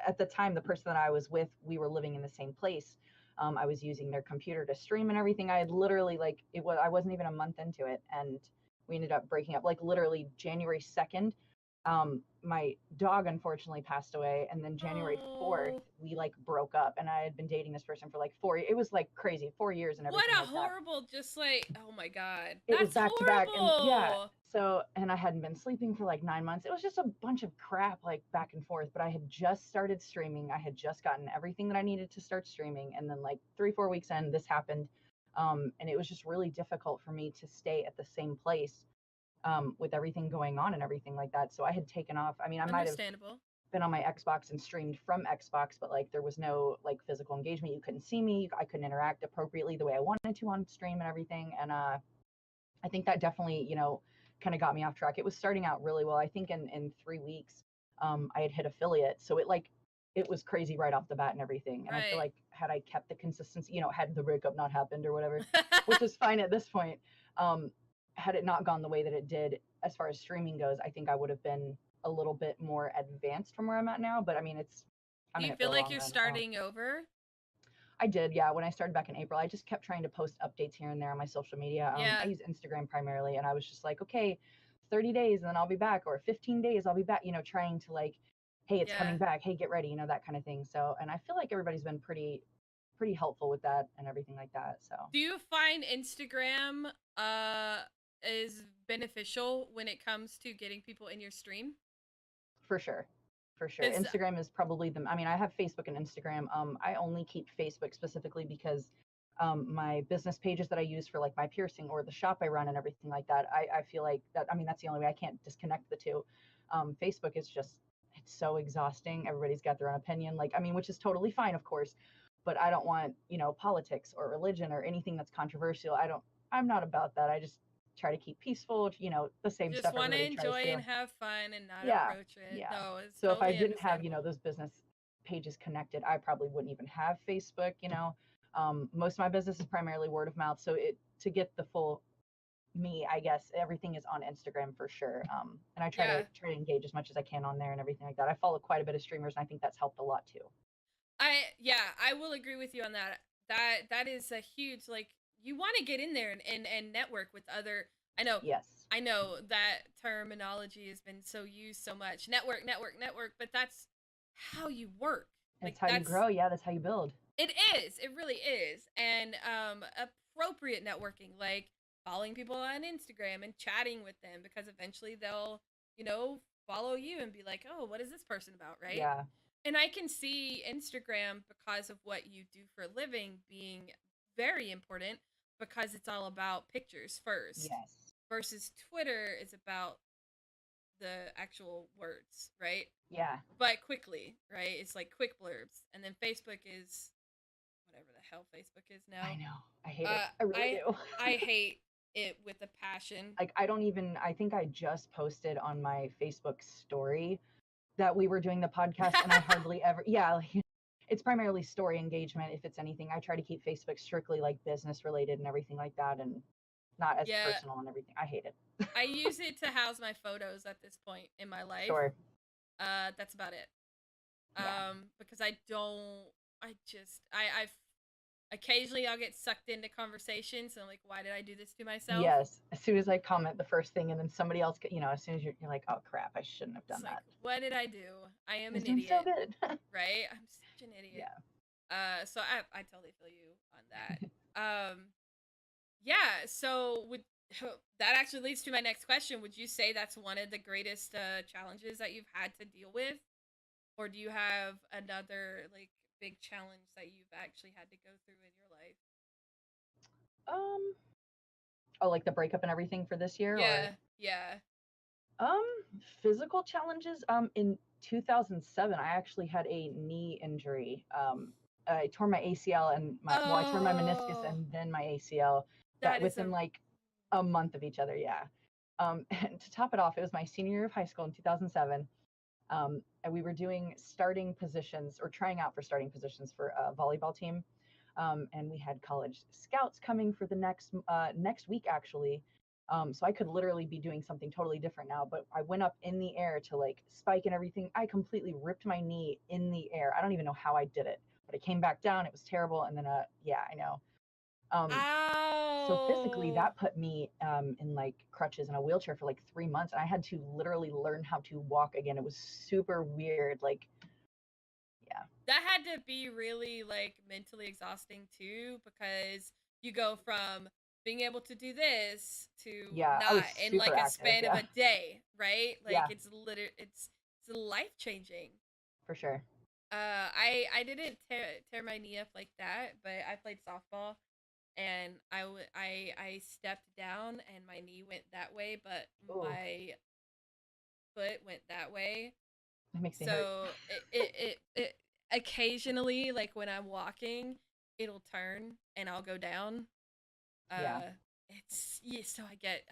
at the time the person that I was with, we were living in the same place. I was using their computer to stream and everything. I had literally I wasn't even a month into it, and we ended up breaking up like literally January 2nd. My dog unfortunately passed away, and then January 4th Oh, we like broke up, and I had been dating this person for like it was like crazy 4 years and what everything a like that. horrible, just like, oh my God. It was That's back to back, and yeah, horrible. so and I hadn't been sleeping for like 9 months. It was just a bunch of crap like back and forth, but I had just started streaming. I had just gotten everything that I needed to start streaming, and then like 3-4 weeks in, this happened. And it was just really difficult for me to stay at the same place, with everything going on and everything like that. So I had taken off. I mean, I might have Understandable. been on my Xbox and streamed from Xbox, but like there was no like physical engagement. You couldn't see me. I couldn't interact appropriately the way I wanted to on stream and everything. And I think that definitely, kind of got me off track. It was starting out really well. I think in 3 weeks, I had hit affiliate. So it was crazy right off the bat and everything. And I feel Right. like had I kept the consistency, had the breakup not happened or whatever, which is fine at this point. Um, had it not gone the way that it did as far as streaming goes, I think I would have been a little bit more advanced from where I'm at now. But I mean, I'm Do in you it for feel the like long you're run. So. starting over? I did, yeah. When I started back in April, I just kept trying to post updates here and there on my social media. I Yeah. use Instagram primarily, and I was just like, okay, 30 days and then I'll be back, or 15 days I'll be back. Trying to like, hey, it's Yeah. coming back. Hey, get ready. That kind of thing. So, and I feel like everybody's been pretty helpful with that and everything like that. So, Do you find Instagram is beneficial when it comes to getting people in your stream? for sure. For sure. Because Instagram is probably I mean, I have Facebook and Instagram. I only keep Facebook specifically because my business pages that I use for like my piercing or the shop I run and everything like that, I feel like that, I mean, that's the only way. I can't disconnect the two. Facebook is just, it's so exhausting. Everybody's got their own opinion. Like, I mean, which is totally fine, of course, but I don't want, politics or religion or anything that's controversial. I'm not about that. I just try to keep peaceful, the you same just stuff want to everybody tries enjoy to. and have fun and not Yeah, approach it. yeah. No, it's So if I totally didn't have, understandable. those business pages connected, I probably wouldn't even have Facebook. Most of my business is primarily word of mouth. So to get the full me, I guess everything is on Instagram for sure. And I try to Yeah. engage as much as I can on there and everything like that. I follow quite a bit of streamers, and I think that's helped a lot too. I will agree with you on that. That is a huge, like, you want to get in there and network with other. I know Yes. I know that terminology has been so used so much. Network, network, network, but that's how you work. Like That's how you grow. Yeah, that's how you build. it is. It really is. And appropriate networking, like following people on Instagram and chatting with them because eventually they'll, follow you and be like, "Oh, what is this person about?" right? Yeah. And I can see Instagram because of what you do for a living being very important because it's all about pictures first Yes. versus Twitter is about the actual words, right? Yeah. But quickly, right? It's like quick blurbs. And then Facebook is whatever the hell Facebook is I now. know. I hate it. I really I do. I hate it with a passion. Like, I think I just posted on my Facebook story that we were doing the podcast, and I hardly ever, yeah, like, it's primarily story engagement. If it's anything, I try to keep Facebook strictly like business related and everything like that, and not as Yeah, personal and everything. I hate it. I use it to house my photos at this point in my life. Sure. That's about it. Yeah. Because I don't, I just, I occasionally I'll get sucked into conversations and I'm like, why did I do this to myself? Yes. As soon as I comment the first thing, and then somebody else, as soon as you're like, oh crap, I shouldn't have It's done like, that. what did I do? I am He was an doing so idiot, good. right? I'm such an idiot. Yeah. So I totally feel you on that. Yeah. So would that actually leads to my next question? Would you say that's one of the greatest challenges that you've had to deal with, or do you have another like big challenge that you've actually had to go through in your life? Um. Oh, like the breakup and everything for this year, or Yeah. Yeah. um, physical challenges. In 2007, I actually had a knee injury. I tore my ACL and I tore my meniscus Oh, and then my ACL. That that is a within like a month of each other. Yeah. And to top it off, it was my senior year of high school in 2007. And we were doing starting positions or trying out for starting positions for a volleyball team. And we had college scouts coming for the next week actually. So I could literally be doing something totally different now, but I went up in the air to like spike and everything. I completely ripped my knee in the air. I don't even know how I did it, but it came back down. It was terrible. And then, yeah, I know. Um, so physically, ow. that put me in like crutches and a wheelchair for like 3 months, and I had to literally learn how to walk again. It was super weird. Like, yeah, That had to be really like mentally exhausting too, because you go from being able to do this to yeah, I not was in super like a active. span of Yeah, a day, right? Like yeah, it's life changing. for sure. I didn't tear my knee up like that, but I played softball and I stepped down and my knee went that way, but Oh, my foot went that way. that makes me hurt. So it occasionally, like when I'm walking, it'll turn and I'll go down. Yeah, Uh, it's yeah, so I get.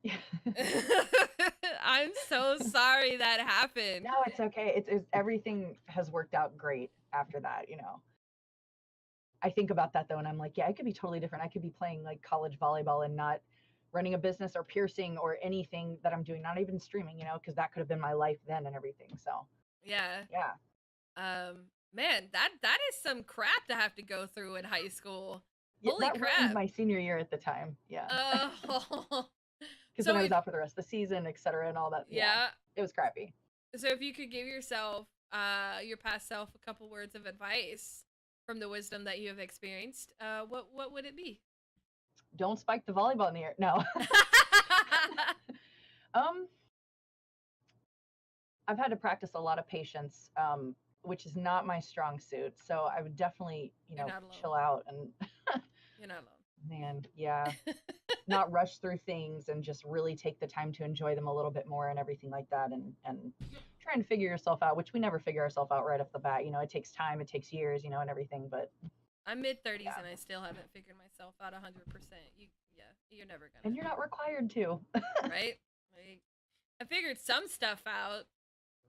yeah. I'm so sorry that happened. No, it's okay. It's everything has worked out great after that. I think about that though, and I'm like, yeah, it could be totally different. I could be playing like college volleyball and not running a business or piercing or anything that I'm doing, not even streaming, because that could have been my life then and everything. So, Yeah. yeah. Man, that is some crap to have to go through in high school. Yeah, Holy that ruined crap. my senior year at the time. Yeah. Oh. Because then So I was if out for the rest of the season, et cetera, and all that. Yeah. yeah, It was crappy. so if you could give yourself, your past self, a couple words of advice from the wisdom that you have experienced, what would it be? Don't spike the volleyball in the air. No. um, I've had to practice a lot of patience, which is not my strong suit. So I would definitely, You're not alone. chill out and You're not man, yeah, alone. not rush through things and just really take the time to enjoy them a little bit more and everything like that, and trying to figure yourself out, which we never figure ourselves out right off the bat. It takes time, it takes years, and everything, but I'm mid 30s yeah. and I still haven't figured myself out 100%. Yeah, you're never And gonna, you're not required to. right? Like, I figured some stuff out,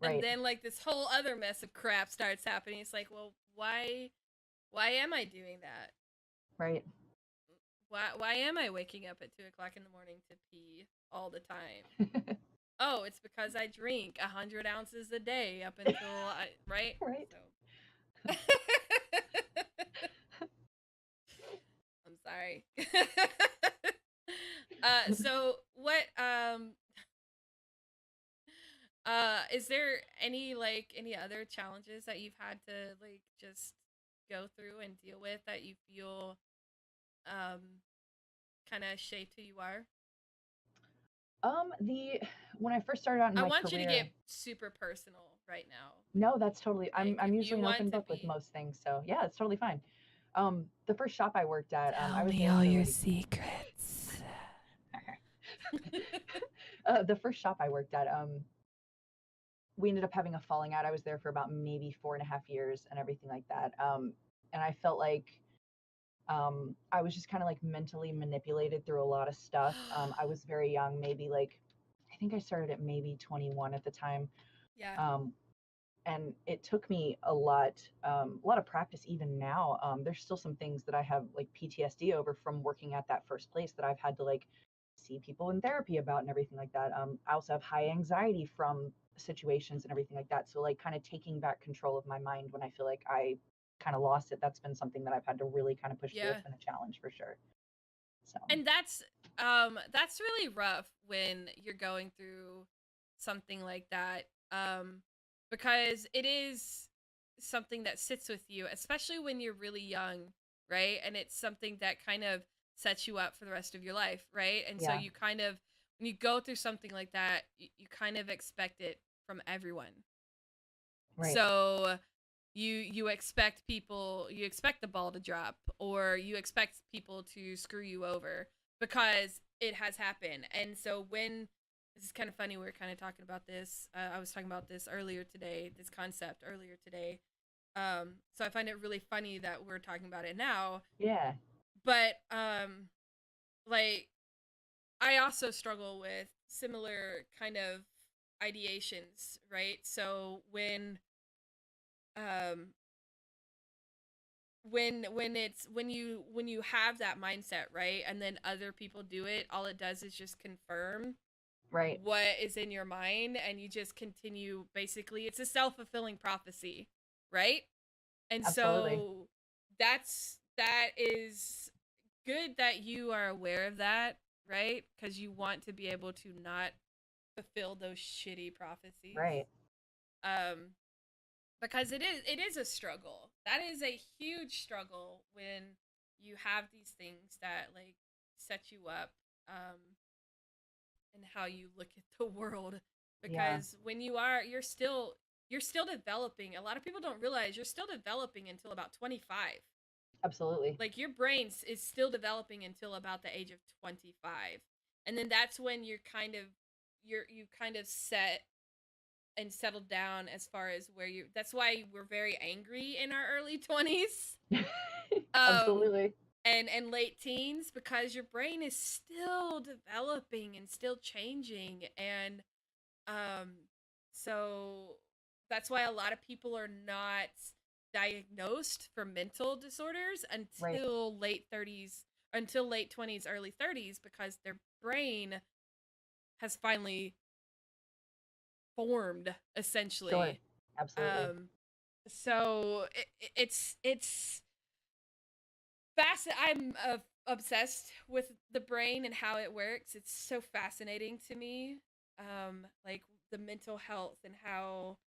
and Right. then like this whole other mess of crap starts happening. It's like, well, why am I doing that? Right. Why am I waking up at 2 o'clock in the morning to pee all the time? Oh, it's because I drink 100 ounces a day up until I right. Right. So I'm sorry. So what is there any other challenges that you've had to like just go through and deal with that you feel um kind of shaped who you are? The when I first started out in I my want you to get career, super personal right now. no, that's totally. Like I'm if you usually an want open to book with be most things, so yeah, it's totally fine. The first shop I worked at, I tell was me there all for your like secrets. the first shop I worked at, we ended up having a falling out. I was there for about maybe 4.5 years and everything like that. And I felt like I was just kind of like mentally manipulated through a lot of stuff. I was very young, maybe like I think I started at maybe 21 at the time. Yeah. Um, and it took me a lot of practice even now. There's still some things that I have like PTSD over from working at that first place that I've had to like see people in therapy about and everything like that. I also have high anxiety from situations and everything like that. So like kind of taking back control of my mind when I feel like I kind of lost it, that's been something that I've had to really kind of push through. Yeah. It's been a challenge for sure. So. And that's really rough when you're going through something like that, because it is something that sits with you, especially when you're really young, right? And it's something that kind of sets you up for the rest of your life, right? And so Yeah. you kind of, when you go through something like that, you kind of expect it from everyone. Right. So you expect people, you expect the ball to drop, or you expect people to screw you over because it has happened. And so when, this is kind of funny, we were kind of talking about this, I was talking about this earlier today, this concept earlier today, so I find it really funny that we're talking about it now. Yeah. But like, I also struggle with similar kind of ideations, right? So um when you have that mindset, right, and then other people do it, all it does is just confirm Right. what is in your mind, and you just continue, basically it's a self-fulfilling prophecy, right? And Absolutely. so that is good that you are aware of that, right? Because you want to be able to not fulfill those shitty prophecies. Right. Because it is a struggle. That is a huge struggle when you have these things that like set you up, and how you look at the world. Yeah. Because when you're still developing. A lot of people don't realize you're still developing until about 25. Absolutely. Like your brain is still developing until about the age of 25. And then that's when you kind of set and settled down as far as where you, that's why we're very angry in our early 20s. Absolutely. And late teens, because your brain is still developing and still changing. And so that's why a lot of people are not diagnosed for mental disorders Right. until late 30s, until late 20s, early 30s, because their brain has finally formed, essentially. Sure. Absolutely. So it's I'm obsessed with the brain and how it works. It's so fascinating to me, like the mental health and how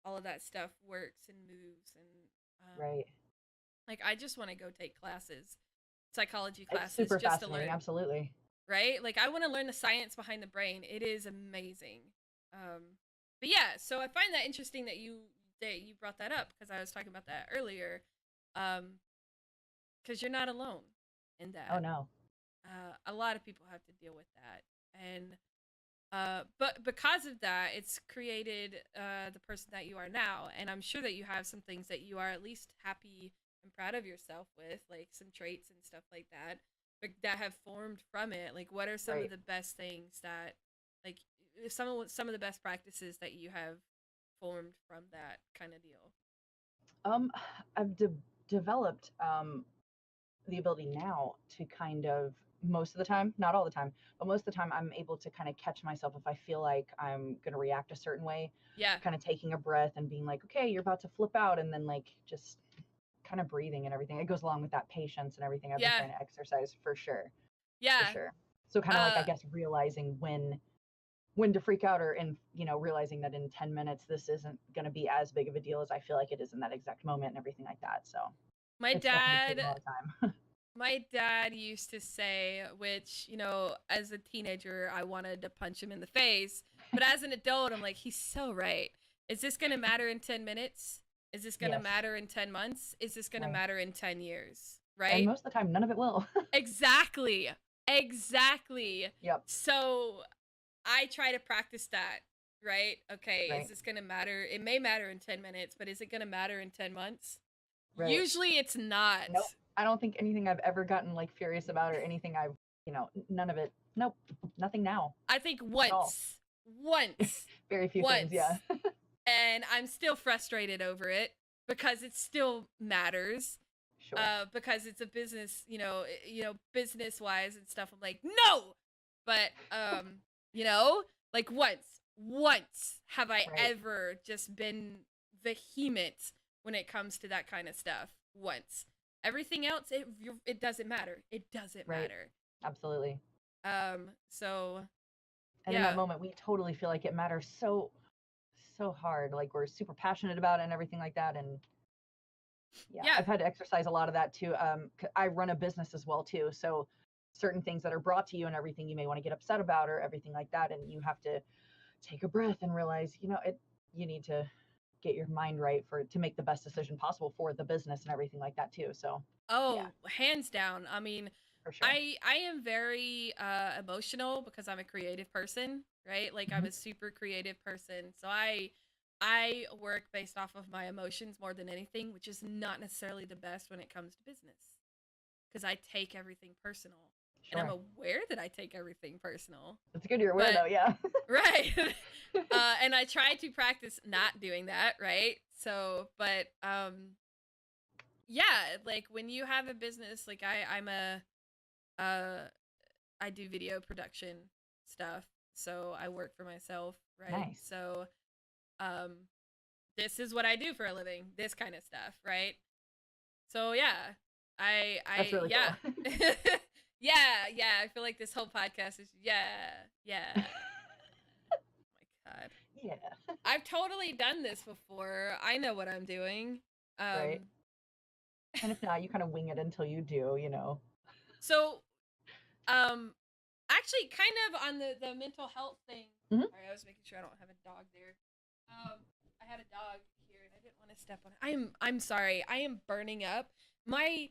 all of that stuff works and moves. And Right. like I just want to go take classes, psychology It's classes, super just to fascinating. learn. Absolutely. Right? Like I want to learn the science behind the brain. It is amazing. But yeah, so I find that interesting that you brought that up, because I was talking about that earlier. Because you're not alone in Oh that. no. A lot of people have to deal with that, and but because of that, it's created the person that you are now. And I'm sure that you have some things that you are at least happy and proud of yourself with, like some traits and stuff like that, but that have formed from it. Like, what are some Right. of the best things that, like, some of the best practices that you have formed from that kind of deal? Um, I've developed the ability now to kind of, most of the time, not all the time, but most of the time, I'm able to kind of catch myself if I feel like I'm going to react a certain way, Yeah. kind of taking a breath and being like, okay, you're about to flip out, and then like just kind of breathing and everything. It goes along with that patience and everything I've been Yeah. trying to exercise for sure, for Yeah. sure. So kind of like, I Uh, guess, realizing when to freak out, or in, realizing that in 10 minutes this isn't going to be as big of a deal as I feel like it is in that exact moment and everything like that. So my it's definitely dad taken a lot of time. My dad used to say, which, as a teenager, I wanted to punch him in the face. But as an adult, I'm like, he's so right. Is this going to matter in 10 minutes? Is this going to Yes. matter in 10 months? Is this going to Right. matter in 10 years? And Right? most of the time, none of it will. Exactly. Exactly. Yep. So I try to practice that, right? Okay, is Right. this going to matter? It may matter in 10 minutes, but is it going to matter in 10 months? Right. Usually it's not. Nope. I don't think anything I've ever gotten like furious about, or anything I've, none of it. Nope. Nothing now. I think At all. once, Very few things. once, Yeah. and I'm still frustrated over it because it still matters. Sure. Because it's a business, business wise and stuff. I'm like, no, but like once have I Right. ever just been vehement when it comes to that kind of stuff. once. Everything else, it doesn't matter. It doesn't Right. matter. Absolutely. So And in yeah. that moment, we totally feel like it matters so hard. Like we're super passionate about it and everything like that. And yeah, Yeah. I've had to exercise a lot of that too. I run a business as well too. So certain things that are brought to you and everything you may want to get upset about or everything like that. And you have to take a breath and realize, you need to get your mind right to make the best decision possible for the business and everything like that too. So yeah, Oh, hands down. I mean, for sure. I am very emotional because I'm a creative person, right? Like I'm Mhm. a super creative person. So I work based off of my emotions more than anything, which is not necessarily the best when it comes to business because I take everything personal. And I'm Sure. aware that I take everything personal. It's good you're aware But though. Yeah. right. And I try to practice not doing that, right? So, but yeah, like when you have a business, like I'm a uh I do video production stuff. So I work for myself, right? Nice. So um this is what I do for a living, this kind of stuff, right? So yeah. That's I really yeah. cool. yeah, I feel like this whole podcast is yeah. Oh my god. Yeah. I've totally done this before. I know what I'm doing. Right. Um And if not, you kind of wing it until you do. so actually kind of on the mental health thing. Mhm. Sorry, I was making sure I don't have a dog there. I had a dog here and I didn't want to step on it. I'm sorry. I am burning up. My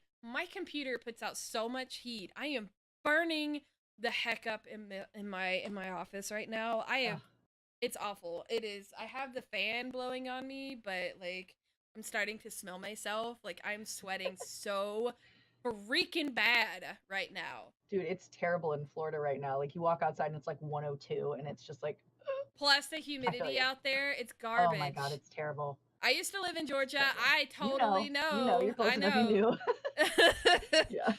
computer puts out so much heat. I am burning the heck up in my office right now. Oh, It's awful. It is. I have the fan blowing on me, but like I'm starting to smell myself. Like I'm sweating so freaking bad right now. dude, it's terrible in Florida right now. Like you walk outside and it's like 102 and it's just like Plus the I feel humidity you. out there, it's Oh my god, garbage. it's terrible. I used to live in It's Georgia. terrible. I You totally know, know. you're I close enough, you know. knew. Yeah.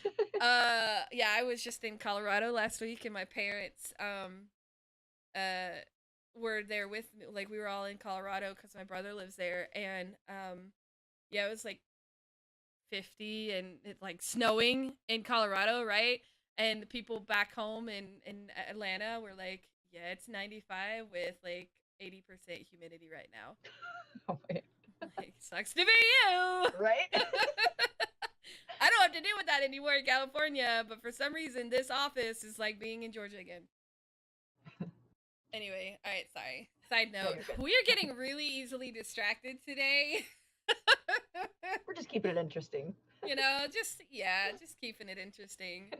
Yeah, I was just in Colorado last week and my parents uh were there with me. Like we were all in Colorado cuz my brother lives there and yeah, it was like 50 and it like snowing in Colorado, right? And the people back home in Atlanta were like, yeah, it's 95 with like 80% humidity right now. Oh, wait. Like, sucks to be you. Right? I don't have to deal with that anymore in California, but for some reason, this office is like being in Georgia again. Anyway, all right, sorry. Side No, note, you're good. we are getting really easily distracted today. We're just keeping it interesting. Just keeping it interesting.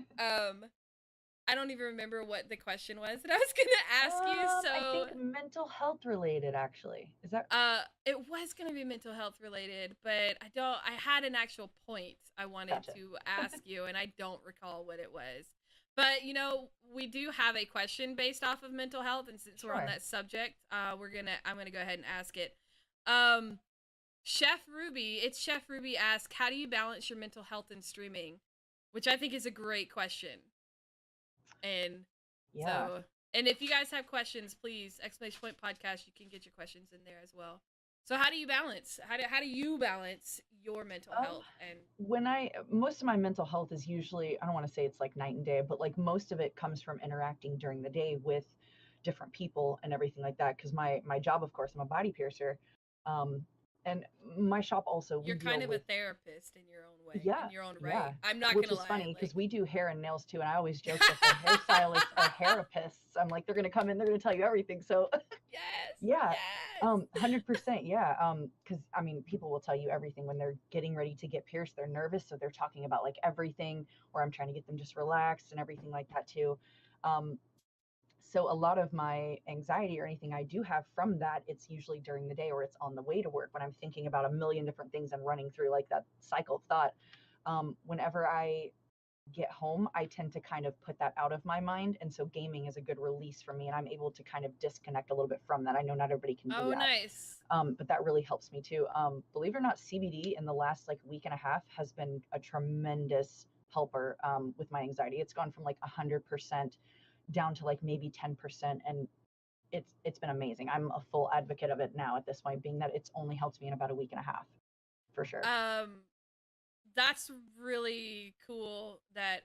I don't even remember what the question was that I was gonna ask you. I So, think mental health related actually. Is that it was gonna be mental health related, but I don't. I had an actual point I wanted gotcha? to ask you, and I don't recall what it was. But we do have a question based off of mental health, and since we're on Sure. that subject, I'm gonna go ahead and ask it. Um, Chef Ruby asks, how do you balance your mental health in streaming? Which I think is a great question. And Yeah. so, and if you guys have questions, please, exclamation point podcast, you can get your questions in there as well. So how do you balance? How do you balance your mental Um, health and when most of my mental health is usually, I don't want to say it's like night and day, but like most of it comes from interacting during the day with different people and everything like that. Because my job, of course, I'm a body piercer, um, and my shop also we you're kind deal of a with. therapist in your own way, Yeah, in your own yeah. right. I'm not Which gonna is lie, funny like because we do hair and nails too, and I always joke that the hairstylists are therapists. I'm like, they're gonna come in, they're gonna tell you everything. So yes, yeah, yes. 100%, yeah. Because I mean, people will tell you everything when they're getting ready to get pierced. They're nervous, so they're talking about like everything, or I'm trying to get them just relaxed and everything like that too. Um, so a lot of my anxiety or anything I do have from that, it's usually during the day or it's on the way to work when I'm thinking about a million different things and running through like that cycle of thought. Whenever I get home, I tend to kind of put that out of my mind. And so gaming is a good release for me. And I'm able to kind of disconnect a little bit from that. I know not everybody can do Oh, that. nice. But that really helps me too. Believe it or not, CBD in the last like week and a half has been a tremendous helper with my anxiety. It's gone from like 100% down to like maybe 10%. And it's been amazing. I'm a full advocate of it now at this point, being that it's only helped me in about a week and a half for sure. Um, that's really cool that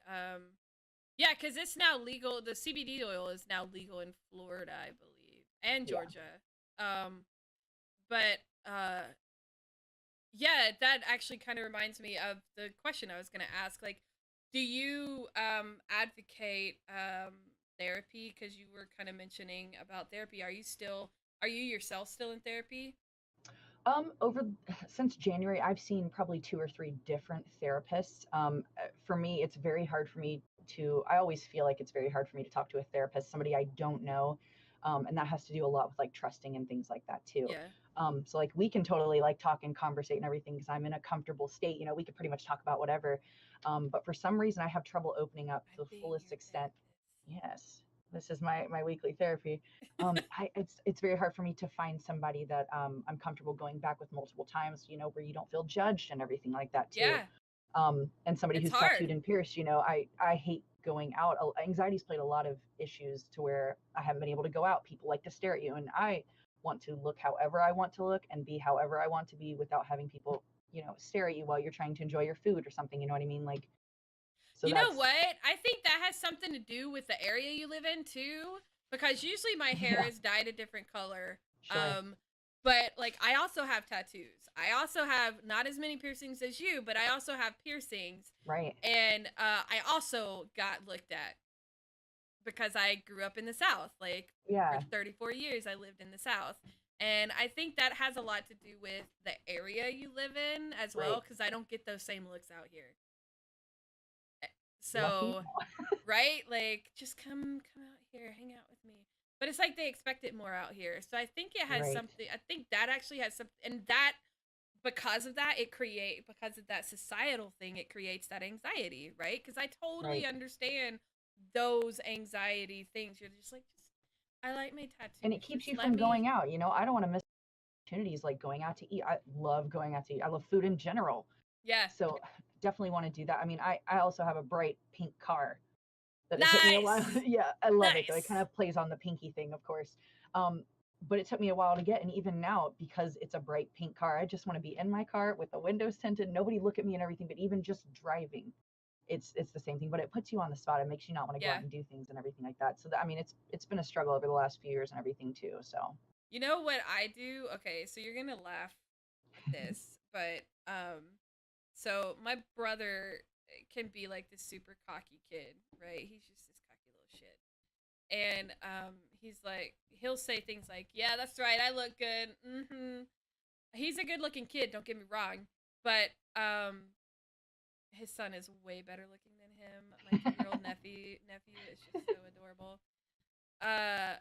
yeah, because it's now legal. The CBD oil is now legal in Florida, I believe, and Yeah. Georgia. Um, but yeah, that actually kind of reminds me of the question I was gonna ask. Like, do you advocate therapy? Because you were kind of mentioning about therapy. Are you yourself still in therapy? Over since January, I've seen probably 2 or 3 different therapists. For me, it's very hard for me to. I always feel like it's very hard for me to talk to a therapist, somebody I don't know, and that has to do a lot with like trusting and things like that too. Yeah, So like we can totally like talk and conversate and everything because I'm in a comfortable state. You know, we could pretty much talk about whatever. But for some reason, I have trouble opening up to I've the been fullest your extent. therapist. Yes, this is my weekly therapy. It's very hard for me to find somebody that I'm comfortable going back with multiple times, you know, where you don't feel judged and everything like that too. Yeah, And somebody it's who's hard. tattooed and pierced, you know, I hate going out. Anxiety's played a lot of issues to where I haven't been able to go out. People like to stare at you, and I want to look however I want to look and be however I want to be without having people, you know, stare at you while you're trying to enjoy your food or something. You know what I mean? Like, so You know that's what? I think that has something to do with the area you live in too, because usually my hair yeah, is dyed a different color. sure, Um, but like I also have tattoos. I also have not as many piercings as you, but I also have piercings, right, and I also got looked at because I grew up in the South. Like for yeah, 34 years, I lived in the South. And I think that has a lot to do with the area you live in as well, right, because I don't get those same looks out here. lucky, So right? Like, just come out here, hang out with me. But it's like they expect it more out here. So I think it has right, something. I think that actually has something, and that because of that, because of that societal thing, it creates that anxiety, right? Because I totally right. understand those anxiety things. You're just like, just I like my And it tattoos. keeps Just you let from me. going out. You know, I don't want to miss opportunities like going out to eat. I love going out to eat. I love food in general. Yeah, So definitely want to do that. I mean, I also have a bright pink car that it took me a while. nice, Yeah, I love it though. It kind nice. of plays on the pinky thing, of course. Um, but it took me a while to get. And even now, because it's a bright pink car, I just want to be in my car with the windows tinted, nobody look at me and everything. But even just driving, it's the same thing. But it puts you on the spot. It makes you not want to go Yeah. out and do things and everything like that. So that, I mean, it's been a struggle over the last few years and everything too. So You know what I do? Okay, so you're gonna laugh at this, but so my brother can be like this super cocky kid, right? He's just this cocky little shit. And he's like he'll say things like, "Yeah, that's right. I look good." Mhm. He's a good-looking kid, don't get me wrong, but his son is way better looking than him. My 2-year-old nephew is just so adorable. Uh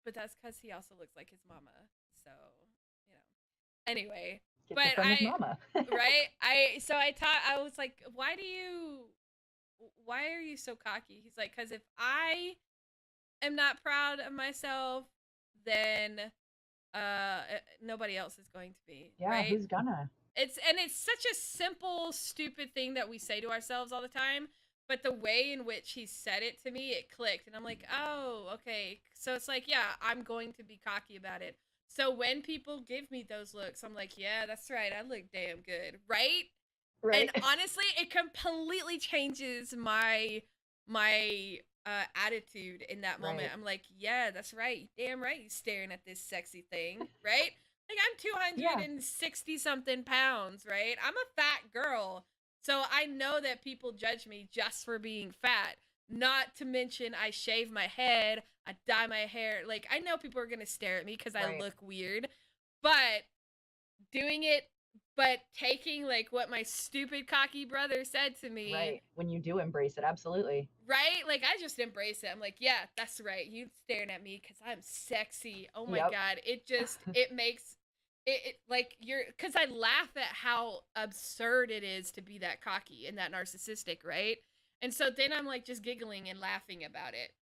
but that's cuz he also looks like his mama. So, you know. Anyway, get you but from his mama. right? I was like, why are you so cocky? He's like, cuz if I am not proud of myself, then nobody else is going to be, Yeah, right? who's gonna? It's such a simple stupid thing that we say to ourselves all the time, but the way in which he said it to me, it clicked, and I'm like, "Oh, okay." So it's like, yeah, I'm going to be cocky about it. So when people give me those looks, I'm like, "Yeah, that's right. I look damn good." Right? And Right, honestly, it completely changes my attitude in that moment. right. I'm like, yeah, that's right. Damn right, you staring at this sexy thing, right? Like I'm Yeah, 260 something pounds, right? I'm a fat girl. So I know that people judge me just for being fat. Not to mention I shave my head, I dye my hair. Like I know people are going to stare at me cuz I right, look weird, but doing it but taking like what my stupid cocky brother said to me, right. When you do embrace it, absolutely. right? Like I just embrace it. I'm like, yeah, that's right. You staring at me because I'm sexy. Oh my Yep. god, it makes it like you're because I laugh at how absurd it is to be that cocky and that narcissistic, right? And so then I'm like just giggling and laughing about it.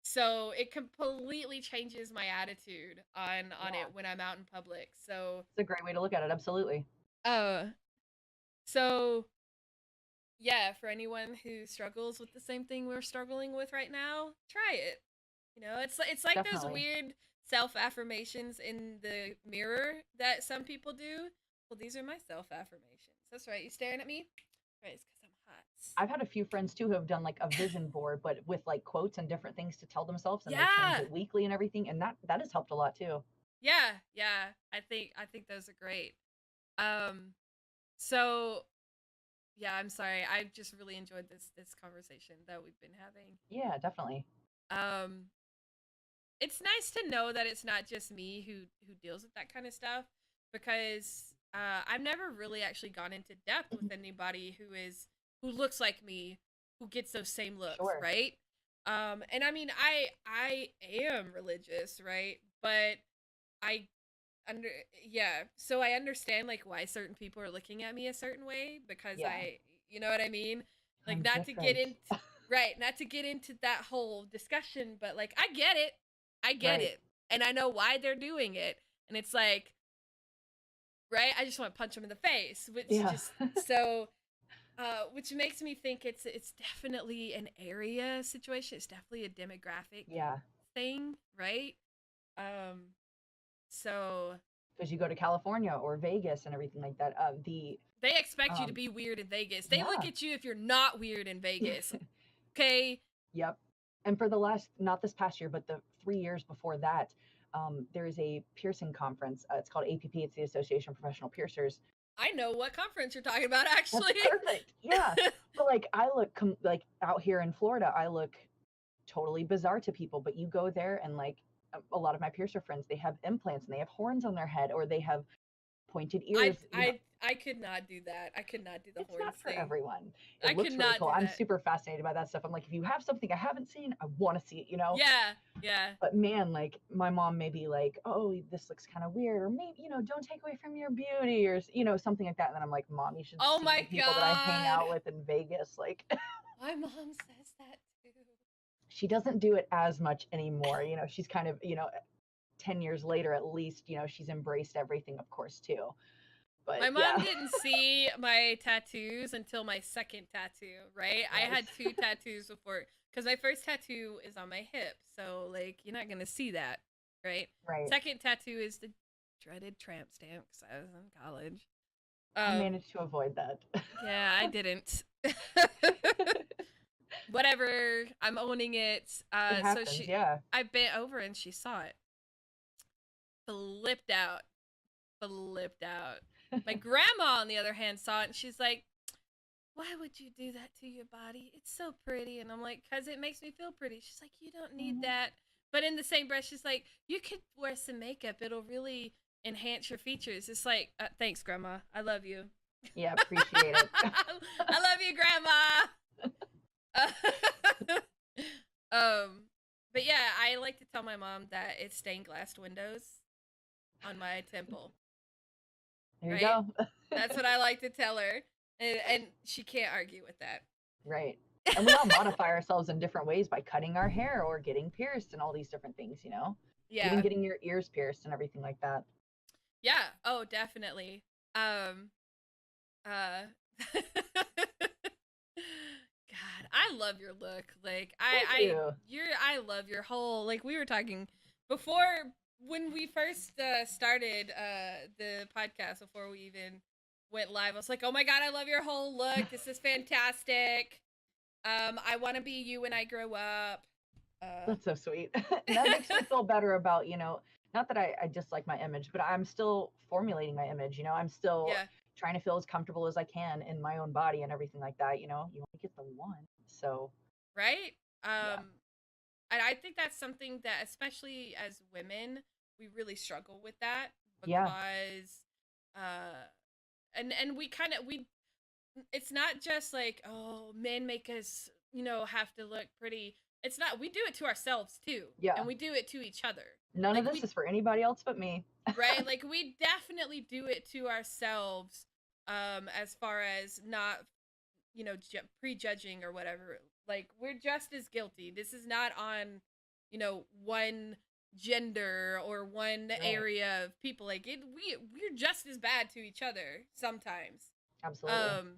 So it completely changes my attitude on Yeah. it when I'm out in public. So It's a great way to look at it. Absolutely. uh so yeah, for anyone who struggles with the same thing we're struggling with right now, try it. You know, it's like those Definitely. weird self affirmations in the mirror that some people do. Well, these are my self affirmations. That's right. You staring at me? Right, it's because I'm hot. I've had a few friends too who have done like a vision board, but with like quotes and different things to tell themselves, and they change Yeah. it weekly and everything, and that has helped a lot too. Yeah, yeah. I think those are great. Um, so yeah, I'm sorry. I just really enjoyed this conversation that we've been having. Yeah, definitely. Um, it's nice to know that it's not just me who deals with that kind of stuff, because I've never really actually gone into depth with anybody who looks like me, who gets those same looks, Sure. right? And I mean, I am religious, right? But I under yeah, so I understand like why certain people are looking at me a certain way, because Yeah. you know what I mean? Like, I'm not to get different. into right, not to get into that whole discussion, but like I get it. I get Right. it. And I know why they're doing it. And it's like, right? I just want to punch them in the face, which Yeah. just so which makes me think it's definitely an area situation. It's definitely a demographic Yeah. thing, right? Um so Because you go to California or Vegas and everything like that. The they expect you to um be weird in Vegas. They look yeah. at you if you're not weird in Vegas. Okay? Yep. And for the last, not this past year, but the 3 years before that, there is a piercing conference. It's called APP. It's the Association of Professional Piercers. I know what conference you're talking about, That's actually. perfect. Yeah. But like I look like out here in Florida, I look totally bizarre to people. But you go there and like a lot of my piercer friends, they have implants and they have horns on their head or they have pointed I ears. I I could not do that. I could not do the It's horns not for thing. everyone. I It could looks really not cool. do I'm that. super fascinated by that stuff. I'm like, if you have something I haven't seen, I want to see it. Yeah, yeah. But man, like my mom may be like, oh, this looks kind of weird, or maybe, don't take away from your beauty, or something like that. And then I'm like, Mom, you should Oh see my the people that I hang god. out with in Vegas. Like, My mom says that too. she doesn't do it as much anymore. She's kind of, 10 years later, at least, she's embraced everything, of course, too. But My mom yeah, didn't see my tattoos until my second tattoo, right? I nice. had two tattoos before, because my first tattoo is on my hip, so like you're not gonna see that, right? Right. Second tattoo is the dreaded tramp stamp, because I was in college. I managed to avoid that. Yeah, I didn't. Whatever, I'm owning it. It So happens, yeah. I bent over and she saw it, flipped out, flipped out. My grandma, on the other hand, saw it and she's like, why would you do that to your body? It's so pretty. And I'm like, because it makes me feel pretty. She's like, you don't need Mhm. that. But in the same breath, she's like, you could wear some makeup. It'll really enhance your features. It's like, thanks, Grandma. I love you. Yeah, appreciate it. I love you, Grandma. But yeah, I like to tell my mom that it's stained glass windows on my temple. There you Right? go. That's what I like to tell her. And she can't argue with that. Right. And we all modify ourselves in different ways by cutting our hair or getting pierced and all these different things. Even Yeah. getting your ears pierced and everything like that. Yeah. Oh, definitely. Um uh God, I love your look. Like Thank you. I love your whole, like, we were talking before, when we first started the podcast, before we even went live. I was like, "Oh my god, I love your whole look. This is fantastic. I want to be you when I grow up." That's so sweet. And that makes me feel better about, not that I dislike my image, but I'm still formulating my image. I'm still Yeah. trying to feel as comfortable as I can in my own body and everything like that. You only get the one. So, Right? yeah. And I think that's something that, especially as women, we really struggle with that, Yeah. because uh and we kind of we it's not just like, oh, men make us, have to look pretty. It's not, we do it to ourselves too. Yeah. And we do it to each other. None of Like this is for anybody else but me. right? Like, we definitely do it to ourselves, as far as not, prejudging or whatever. Like, we're just as guilty. This is not on, one gender or one Right. area of people. Like, we're just as bad to each other sometimes. Absolutely.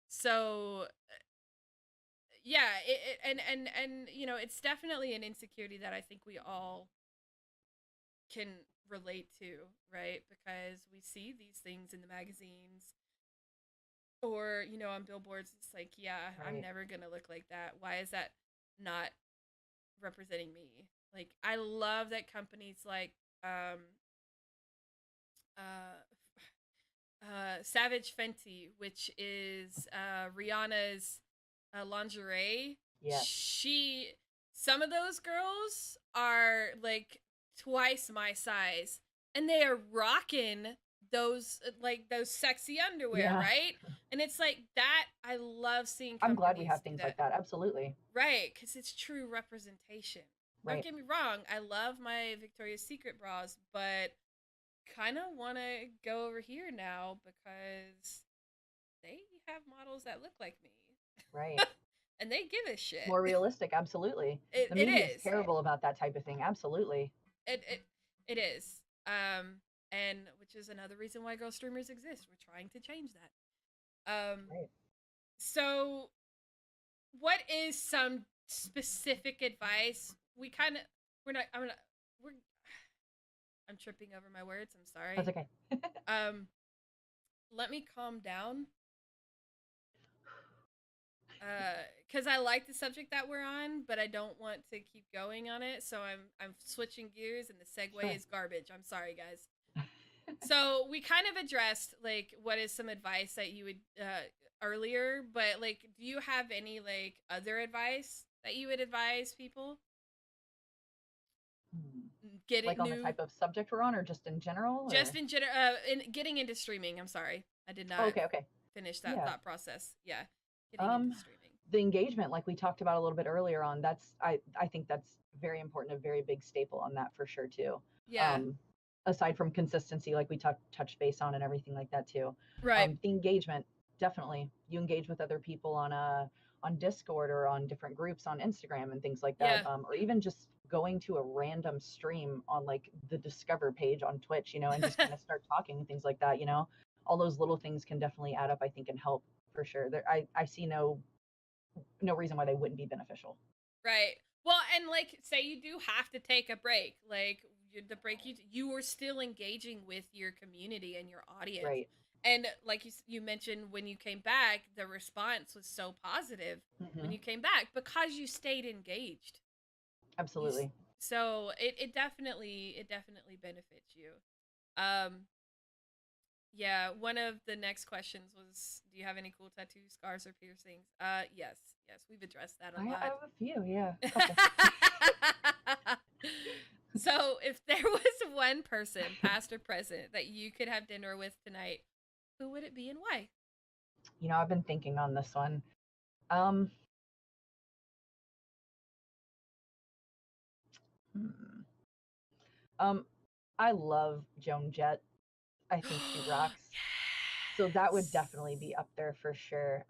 So yeah, and it's definitely an insecurity that I think we all can relate to, right? Because we see these things in the magazines, or you know, on billboards, it's like, yeah, I'm Right. never gonna look like that. Why is that not representing me? Like, I love that companies like um uh Savage Fenty, which is Rihanna's lingerie. Yes. She, some of those girls are like twice my size, and they are rocking those like those sexy underwear, Yeah. right? And it's like that. I love seeing I'm glad we companies have do things like that, that. Absolutely. right? Because it's true representation. Don't Right. get me wrong. I love my Victoria's Secret bras, but kind of want to go over here now because they have models that look like me Right. and they give a shit. More realistic. Absolutely. it, The it media is is. terrible about that type of thing. Absolutely. It is. And which is another reason why Girlstreamers exist. We're trying to change that. Right. So what is some specific advice? We kind of, we're not, we're, I'm tripping over my words. I'm That's sorry. okay. Let me calm down. Because I like the subject that we're on, but I don't want to keep going on it. So I'm switching gears, and the segue Sure. is garbage. I'm sorry, guys. So we kind of addressed like what is some advice that you would earlier, but like, do you have any like other advice that you would advise people? Hmm. Get it Like on the new, type of subject we're on, or just in general, just or? in general, in getting into streaming. I'm sorry, I did Oh, not okay. Okay. finish that Yeah. thought process. Yeah, getting into Um, streaming. the engagement, like we talked about a little bit earlier on, that's I think that's very important, a very big staple on that for sure too. Yeah. Um, aside from consistency, like we touched base on and everything like that too. Right. The engagement, definitely. You engage with other people on Discord or on different groups on Instagram and things like that, Yeah. or even just going to a random stream on like the Discover page on Twitch, and just kind of start talking and things like that. All those little things can definitely add up, I think, and help for sure. I see no reason why they wouldn't be beneficial. Right. Well, and like, say you do have to take a break, like the break you were still engaging with your community and your audience, Right. and like you mentioned when you came back, the response was so positive when Hmm. you came back because you stayed engaged. You Absolutely. so it definitely benefits you. Um, yeah. One of the next questions was, do you have any cool tattoos, scars, or piercings? Yes, yes, we've addressed that a I lot. have a few, yeah, a couple. So, if there was one person, past or present, that you could have dinner with tonight, who would it be and why? I've been thinking on this one. Um, hmm. um, I love Joan Jett. I think she rocks. So that would Yes. definitely be up there for sure.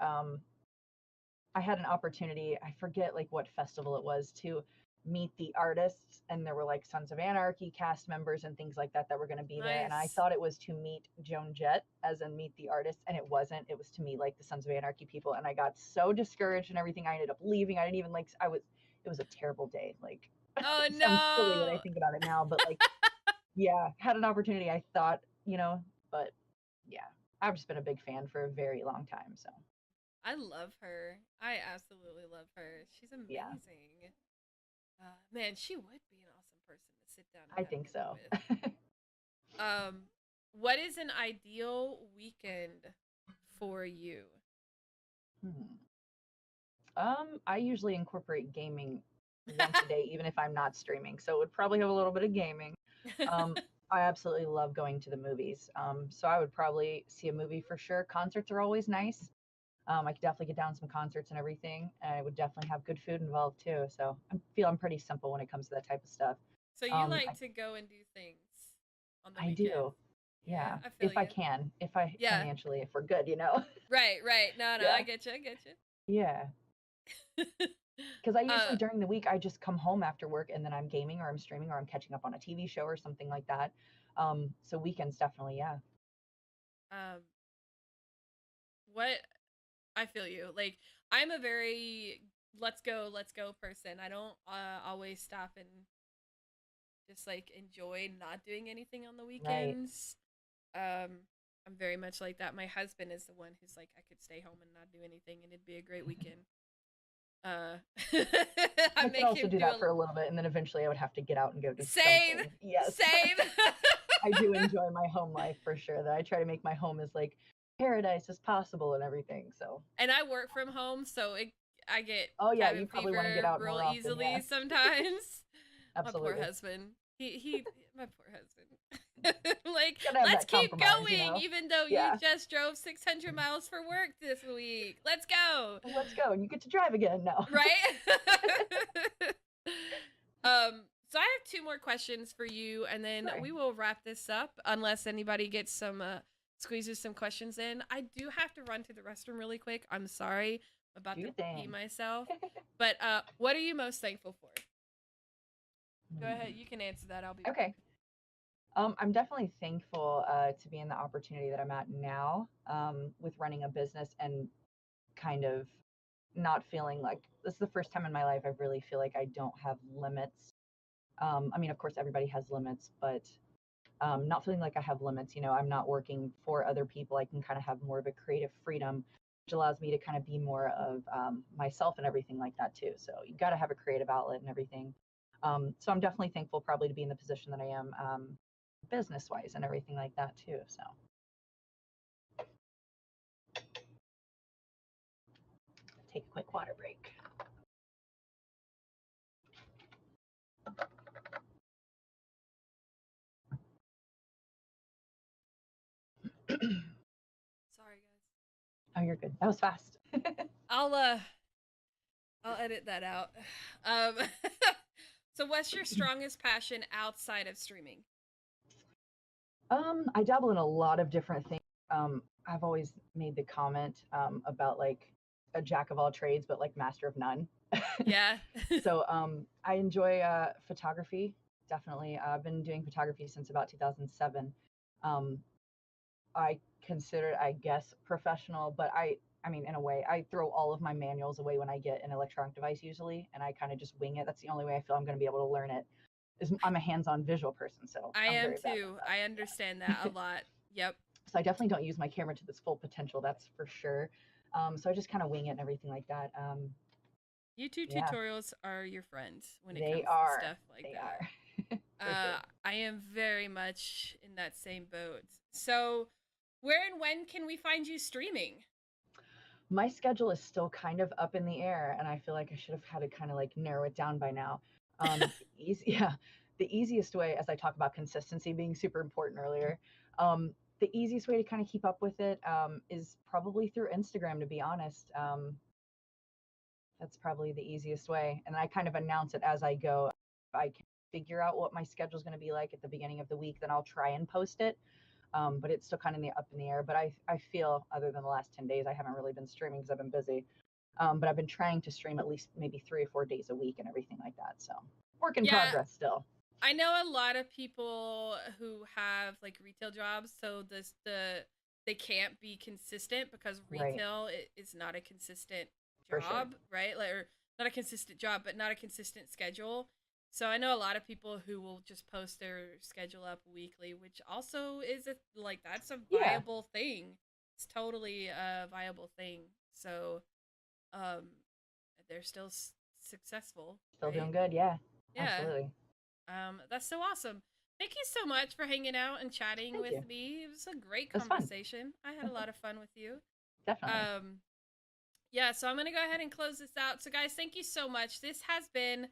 I had an opportunity, I forget like what festival it was, to meet the artists, and there were like Sons of Anarchy cast members and things like that that were going to be there, and I Nice. thought it was to meet Joan Jett, as in meet the artists, and it wasn't. It was to meet like the Sons of Anarchy people, and I got so discouraged and everything. I ended up leaving. I didn't even like I was It was a terrible day. Like, Oh it sounds silly when I no. think about it now, but like, yeah, had an opportunity, I thought, but yeah, I've just been a big fan for a very long time, so I love her. I absolutely love her. She's yeah, amazing. Man, she would be an awesome person to sit down and I have think dinner so. with. What is an ideal weekend for you? Hmm. I usually incorporate gaming once a day, even if I'm not streaming. So it would probably have a little bit of gaming. Um, I absolutely love going to the movies. So I would probably see a movie for sure. Concerts are always nice. I could definitely get down some concerts and everything. And I would definitely have good food involved too. So I feel I'm pretty simple when it comes to that type of stuff. So you Um, like I, to go and do things on the I weekends? do. Yeah, Yeah. I feel If I you. can, if I Yeah. financially, if we're good. Right, right. No, no, I Yeah. get you. I get Yeah. you. Because I usually uh, during the week I just come home after work and then I'm gaming or I'm streaming or I'm catching up on a TV show or something like that. So weekends definitely, yeah. um, what I feel you. Like, I'm a very let's go person. I don't always stop and just like enjoy not doing anything on the Right. weekends. Um, I'm very much like that. My husband is the one who's like, I could stay home and not do anything, and it'd be a great weekend. I I could also do that for a little bit, and then eventually I would have to get out and go do same, something. Yes. same. I do enjoy my home life for sure. That I try to make my home as like paradise as possible and everything. So. And I work from home, so I get Oh yeah, cabin you probably want to fever get out real more often, easily yeah. sometimes. My poor Absolutely. husband. He my poor husband. Like, Gotta have let's that keep compromise, going, you know? even though Yeah. you just drove 600 miles for work this week. Let's go. Let's go. And you get to drive again now. Right? So I have 2 more questions for you, and then Sure. we will wrap this up unless anybody gets some squeezes some questions in. I do have to run to the restroom really quick. I'm sorry. I'm about to pee myself. But what are you most thankful for? Go ahead. You can answer that. I'll be okay. I'm definitely thankful to be in the opportunity that I'm at now with running a business and kind of not feeling like this is the first time in my life I really feel like I don't have limits. I mean, of course, everybody has limits, but not feeling like I have limits. You know, I'm not working for other people. I can kind of have more of a creative freedom, which allows me to kind of be more of myself and everything like that too. So you got to have a creative outlet and everything. So I'm definitely thankful probably to be in the position that I am business wise and everything like that too. So. Take a quick water break. Sorry, guys. Oh, you're good. That was fast. I'll edit that out. So what's your strongest passion outside of streaming? I dabble in a lot of different things. I've always made the comment about like a jack of all trades, but like master of none. Yeah. So I enjoy photography. Definitely, I've been doing photography since about 2007. I consider it, I guess, professional, but I mean, in a way, I throw all of my manuals away when I get an electronic device usually, and I kind of just wing it. That's the only way I feel I'm going to be able to learn it. I'm a hands-on visual person, so I I'm am very bad too. at I understand that a lot. Yep. So I definitely don't use my camera to its full potential. That's for sure. So I just kind of wing it and everything like that. YouTube Yeah, tutorials are your friends when it they comes to are. stuff like They that. are. For sure. I am very much in that same boat. So, where and when can we find you streaming? My schedule is still kind of up in the air, and I feel like I should have had to kind of like narrow it down by now. Yeah, the easiest way, as I talk about consistency being super important earlier, the easiest way to kind of keep up with it is probably through Instagram, to be honest. That's probably the easiest way. And I kind of announce it as I go. If I can figure out what my schedule is going to be like at the beginning of the week, then I'll try and post it. But it's still kind of up in the air. But I feel, other than the last 10 days, I haven't really been streaming because I've been busy. But I've been trying to stream at least maybe 3 or 4 days a week and everything like that. So work in progress still. I know a lot of people who have like retail jobs, so they can't be consistent because retail is not a consistent job, right? Like, or not a consistent job, but not a consistent schedule. So I know a lot of people who will just post their schedule up weekly, which also is that's a viable thing. It's totally a viable thing. So they're still successful. Still doing good, yeah. Yeah. Absolutely. That's so awesome. Thank you so much for hanging out and chatting with me. It was a great conversation. I had a lot of fun with you. Definitely. Yeah, so I'm going to go ahead and close this out. So guys, thank you so much. This has been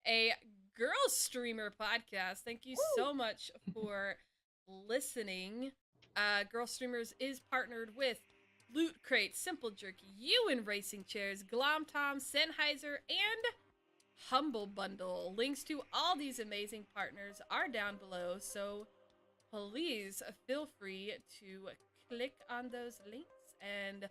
a Girlstreamer podcast. Thank you so much for listening. Girlstreamers is partnered with Loot Crate, Simple Jerky, You and Racing Chairs, Glom Tom, Sennheiser, and Humble Bundle. Links to all these amazing partners are down below, so please feel free to click on those links, and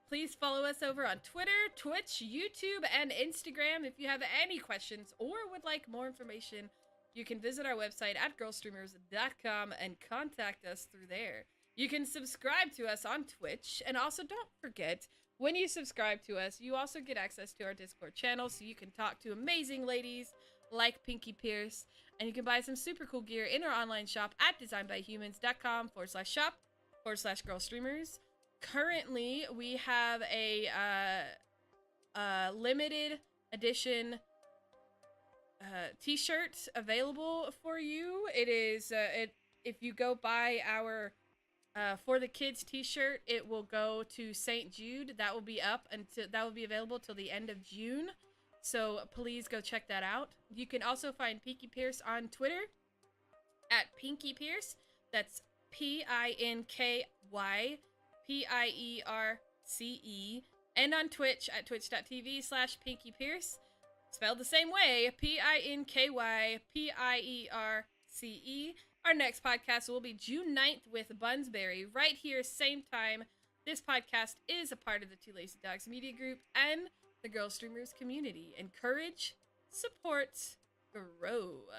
please follow us over on Twitter, Twitch, YouTube, and Instagram. If you have any questions or would like more information, you can visit our website at girlstreamers.com and contact us through there. You can subscribe to us on Twitch, and also don't forget, when you subscribe to us, you also get access to our Discord channel, so you can talk to amazing ladies like PinkyPierce And you can buy some super cool gear in our online shop at designbyhumans.com/shop/Girlstreamers. Currently, we have a limited edition t-shirt available for you. It is if you go buy our for the kids t-shirt, it will go to St. Jude. That will be available till the end of June. So please go check that out. You can also find PinkyPierce on Twitter at PinkyPierce. That's PinkyPierce. And on Twitch at twitch.tv/PinkyPierce. Spelled the same way, PinkyPierce. Our next podcast will be June 9th with Bunsberry, right here, same time. This podcast is a part of the Two Lazy Dogs Media Group and the Girlstreamers community. Encourage, support, grow.